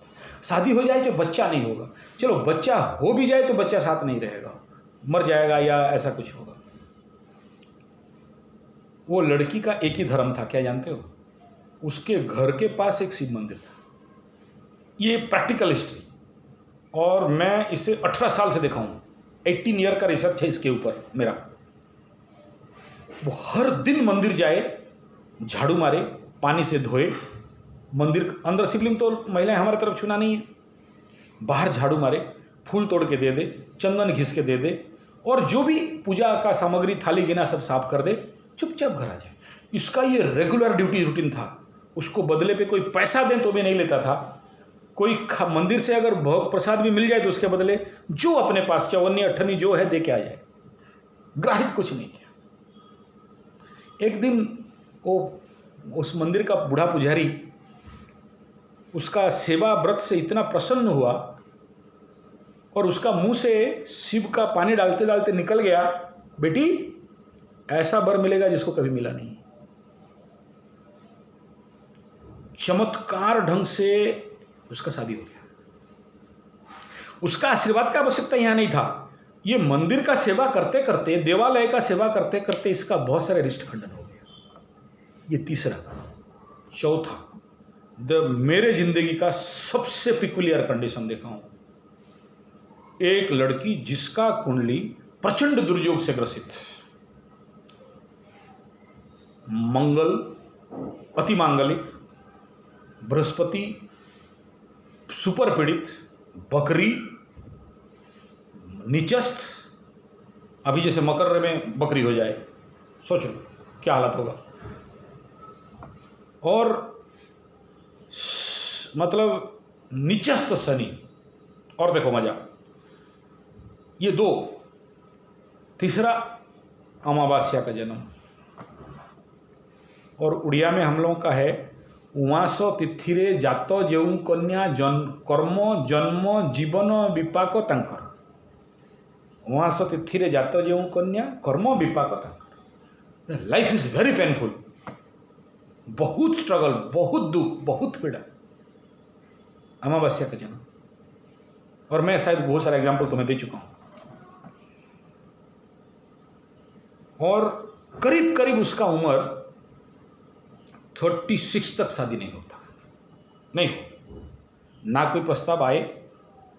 शादी हो जाए तो बच्चा नहीं होगा, चलो बच्चा हो भी जाए तो बच्चा साथ नहीं रहेगा, मर जाएगा या ऐसा कुछ होगा। वो लड़की का एक ही धर्म था, क्या जानते हो? उसके घर के पास एक शिव मंदिर था। ये प्रैक्टिकल हिस्ट्री, और मैं इसे 18 साल से देखा हूँ, 18 ईयर का रिसर्च है इसके ऊपर मेरा। वो हर दिन मंदिर जाए, झाड़ू मारे, पानी से धोए, मंदिर अंदर शिवलिंग तो महिलाएं हमारी तरफ छूना नहीं है, बाहर झाड़ू मारे, फूल तोड़ के दे दे, चंदन घिस के दे दे, और जो भी पूजा का सामग्री, थाली गिना सब साफ कर दे, चुपचाप घर आ जाए। इसका ये रेगुलर ड्यूटी रूटीन था। उसको बदले पे कोई पैसा दें तो भी नहीं लेता था, कोई मंदिर से अगर भोग प्रसाद भी मिल जाए तो उसके बदले जो अपने पास चवन्नी अठन्नी जो है दे के आ जाए, ग्राहित कुछ नहीं किया। एक दिन वो उस मंदिर का बूढ़ा पुजारी उसका सेवा व्रत से इतना प्रसन्न हुआ और उसका मुंह से शिव का पानी डालते डालते निकल गया, बेटी ऐसा वर मिलेगा जिसको कभी मिला नहीं। चमत्कार ढंग से उसका शादी हो गया। उसका आशीर्वाद का आवश्यकता यहां नहीं था, ये मंदिर का सेवा करते करते, देवालय का सेवा करते करते इसका बहुत सारे रिष्ट खंडन हो गया। ये तीसरा। चौथा, मेरे जिंदगी का सबसे पिकुलियर कंडीशन देखा हूं, एक लड़की जिसका कुंडली प्रचंड दुर्योग से ग्रसित, मंगल अति मांगलिक, बृहस्पति सुपर पीड़ित, बकरी नीचस्थ, अभी जैसे मकर में बकरी हो जाए, सोच लो क्या हालत होगा। और मतलब नीचस्थ शनि, और देखो मजा, ये दो। तीसरा, अमावस्या का जन्म, और उड़िया में हम लोगों का है उमास तिथिरे जातो जेऊ कन्या कर्म जन्म जीवन विपाक तांकर। उमास तिथिरे जातो जेऊ कन्या कर्म विपाक तांकर। लाइफ इज वेरी पेनफुल, बहुत स्ट्रगल, बहुत दुख, बहुत पीड़ा। अमावस्या का जन्म, और मैं शायद बहुत सारे एग्जाम्पल तुम्हें दे चुका हूं। और करीब करीब उसका उम्र 36 तक शादी नहीं होता, नहीं हो, ना कोई प्रस्ताव आए,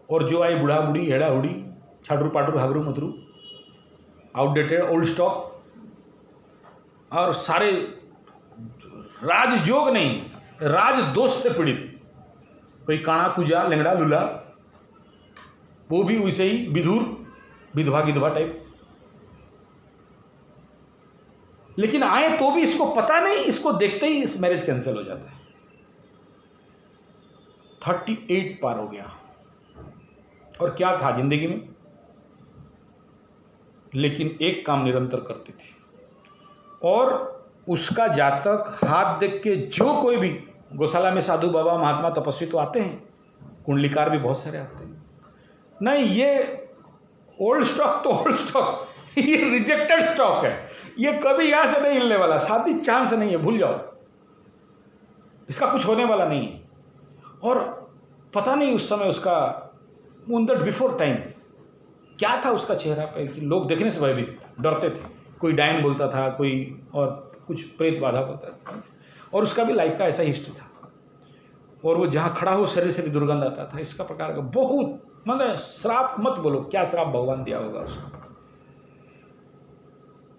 और जो आई बूढ़ा बूढ़ी हेड़ा हुड़ी छाटरू पाटरू हागरू मतरू आउटडेटेड ओल्ड स्टॉक, और सारे राजयोग नहीं, राजदोष से पीड़ित, कोई काणा कुजा लेंगड़ा लूला, वो भी वैसे ही विधुर विधवा गिधवा टाइप। लेकिन आए तो भी इसको पता नहीं, इसको देखते ही इस मैरिज कैंसिल हो जाता है। 38 पार हो गया और क्या था जिंदगी में, लेकिन एक काम निरंतर करती थी। और उसका जातक हाथ देख के जो कोई भी, गौशाला में साधु बाबा महात्मा तपस्वी तो आते हैं, कुंडलीकार भी बहुत सारे आते हैं, नहीं ये ओल्ड स्टॉक तो ओल्ड स्टॉक, ये रिजेक्टेड स्टॉक है, ये कभी यहां से नहीं हिलने वाला, शादी चांस नहीं है, भूल जाओ, इसका कुछ होने वाला नहीं है। और पता नहीं उस समय उसका बिफोर टाइम क्या था उसका चेहरा पे कि लोग देखने से भयभीत डरते थे, कोई डायन बोलता था, कोई और कुछ प्रेत बाधा बोलता था, और उसका भी लाइफ का ऐसा हिस्ट्री था। और वो जहाँ खड़ा हो शरीर से भी दुर्गंध आता था, इसका प्रकार का बहुत, मतलब श्राप मत बोलो, क्या श्राप भगवान दिया होगा उसको।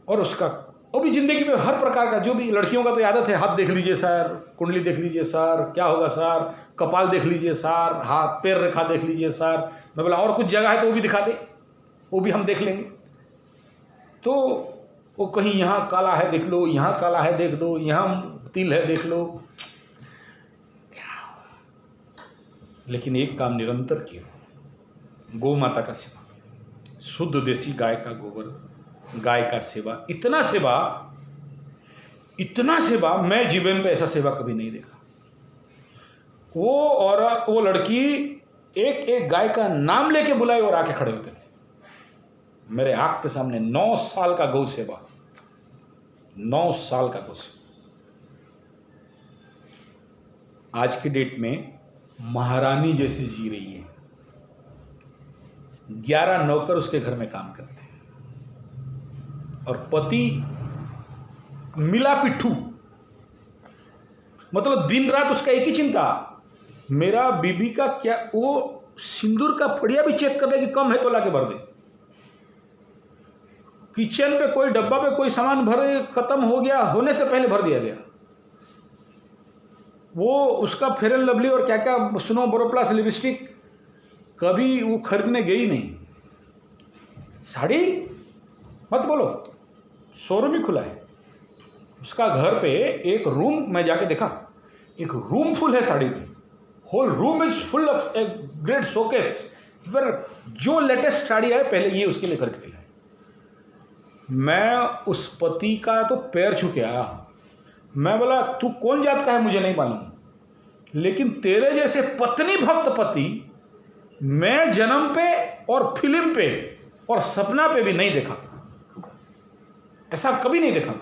और उसका वो भी जिंदगी में हर प्रकार का, जो भी लड़कियों का तो आदत है, हाथ देख लीजिए सर, कुंडली देख लीजिए सर, क्या होगा सर, कपाल देख लीजिए सर, हाथ पैर रेखा देख लीजिए सर। मैं बोला और कुछ जगह है तो वो भी दिखा दे, वो भी हम देख लेंगे। तो वो कहीं यहाँ काला है देख लो, यहाँ काला है देख दो, यहाँ तिल है देख लो, क्या। लेकिन एक काम निरंतर किया, गौ माता का सेवा, शुद्ध देसी गाय का गोबर, गाय का सेवा, इतना सेवा मैं जीवन में ऐसा सेवा कभी नहीं देखा। वो औरत, वो लड़की एक एक गाय का नाम लेके बुलाए और आके खड़े होते थे मेरे आंख के सामने। 9 साल का गौ सेवा, 9 साल का गौ सेवा। आज की डेट में महारानी जैसी जी रही है। 11 नौकर उसके घर में काम करते हैं और पति मिला पिट्ठू, मतलब दिन रात उसका एक ही चिंता, मेरा बीबी का क्या, वो सिंदूर का फड़िया भी चेक कर ले कि कम है तो लाके भर दे। किचन पे कोई डब्बा पे कोई सामान भरे, खत्म हो गया होने से पहले भर दिया गया। वो उसका फेयर एंड लवली और क्या क्या स्नो बोरोप्लस लिपस्टिक कभी वो खरीदने गई नहीं। साड़ी मत बोलो, शोरूम ही खुला है उसका। घर पे एक रूम मैं जाके देखा, एक रूम फुल है साड़ी में, whole room is full of a great showcase. फिर जो लेटेस्ट साड़ी है पहले ये उसके लिए खरीद के लाए। मैं उस पति का तो पैर छू के आया। मैं बोला तू कौन जात का है मुझे नहीं मालूम, लेकिन तेरे जैसे पत्नी भक्त पति मैं जन्म पे और फिल्म पे और सपना पे भी नहीं देखा, ऐसा कभी नहीं देखा।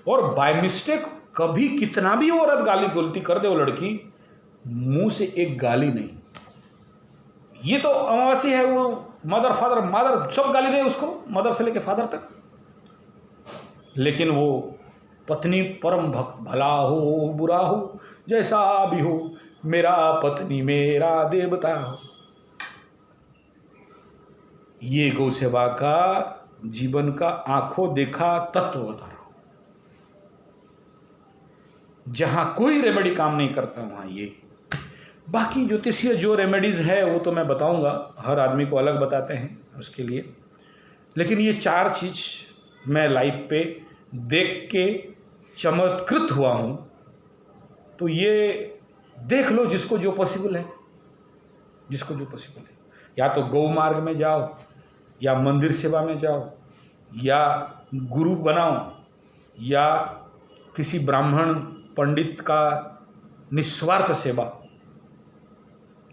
और बाय मिस्टेक कभी कितना भी औरत गाली गलती कर दे, वो लड़की मुंह से एक गाली नहीं। ये तो अमावासी है, वो मदर फादर मदर सब गाली दे उसको, मदर से लेके फादर तक। लेकिन वो पत्नी परम भक्त, भला हो बुरा हो जैसा भी हो, मेरा पत्नी मेरा देवता हो। ये गौ सेवा का जीवन का आंखों देखा तत्व बता रहा हूं। जहां कोई रेमेडी काम नहीं करता वहां ये। बाकी ज्योतिषीय जो रेमेडीज है वो तो मैं बताऊंगा, हर आदमी को अलग बताते हैं उसके लिए। लेकिन ये 4 चीज मैं लाइफ पे देख के चमत्कृत हुआ हूं, तो ये देख लो जिसको जो पॉसिबल है, जिसको जो पॉसिबल है। या तो गौ मार्ग में जाओ, या मंदिर सेवा में जाओ, या गुरु बनाओ, या किसी ब्राह्मण पंडित का निस्वार्थ सेवा।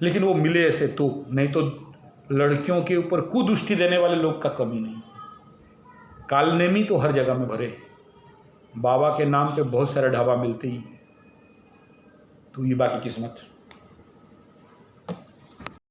लेकिन वो मिले ऐसे तो, नहीं तो लड़कियों के ऊपर कुदृष्टि देने वाले लोग का कमी नहीं। कालनेमी तो हर जगह में भरे, बाबा के नाम पे बहुत सारे ढाबा मिलते ही, तो ये बाकी किस्मत।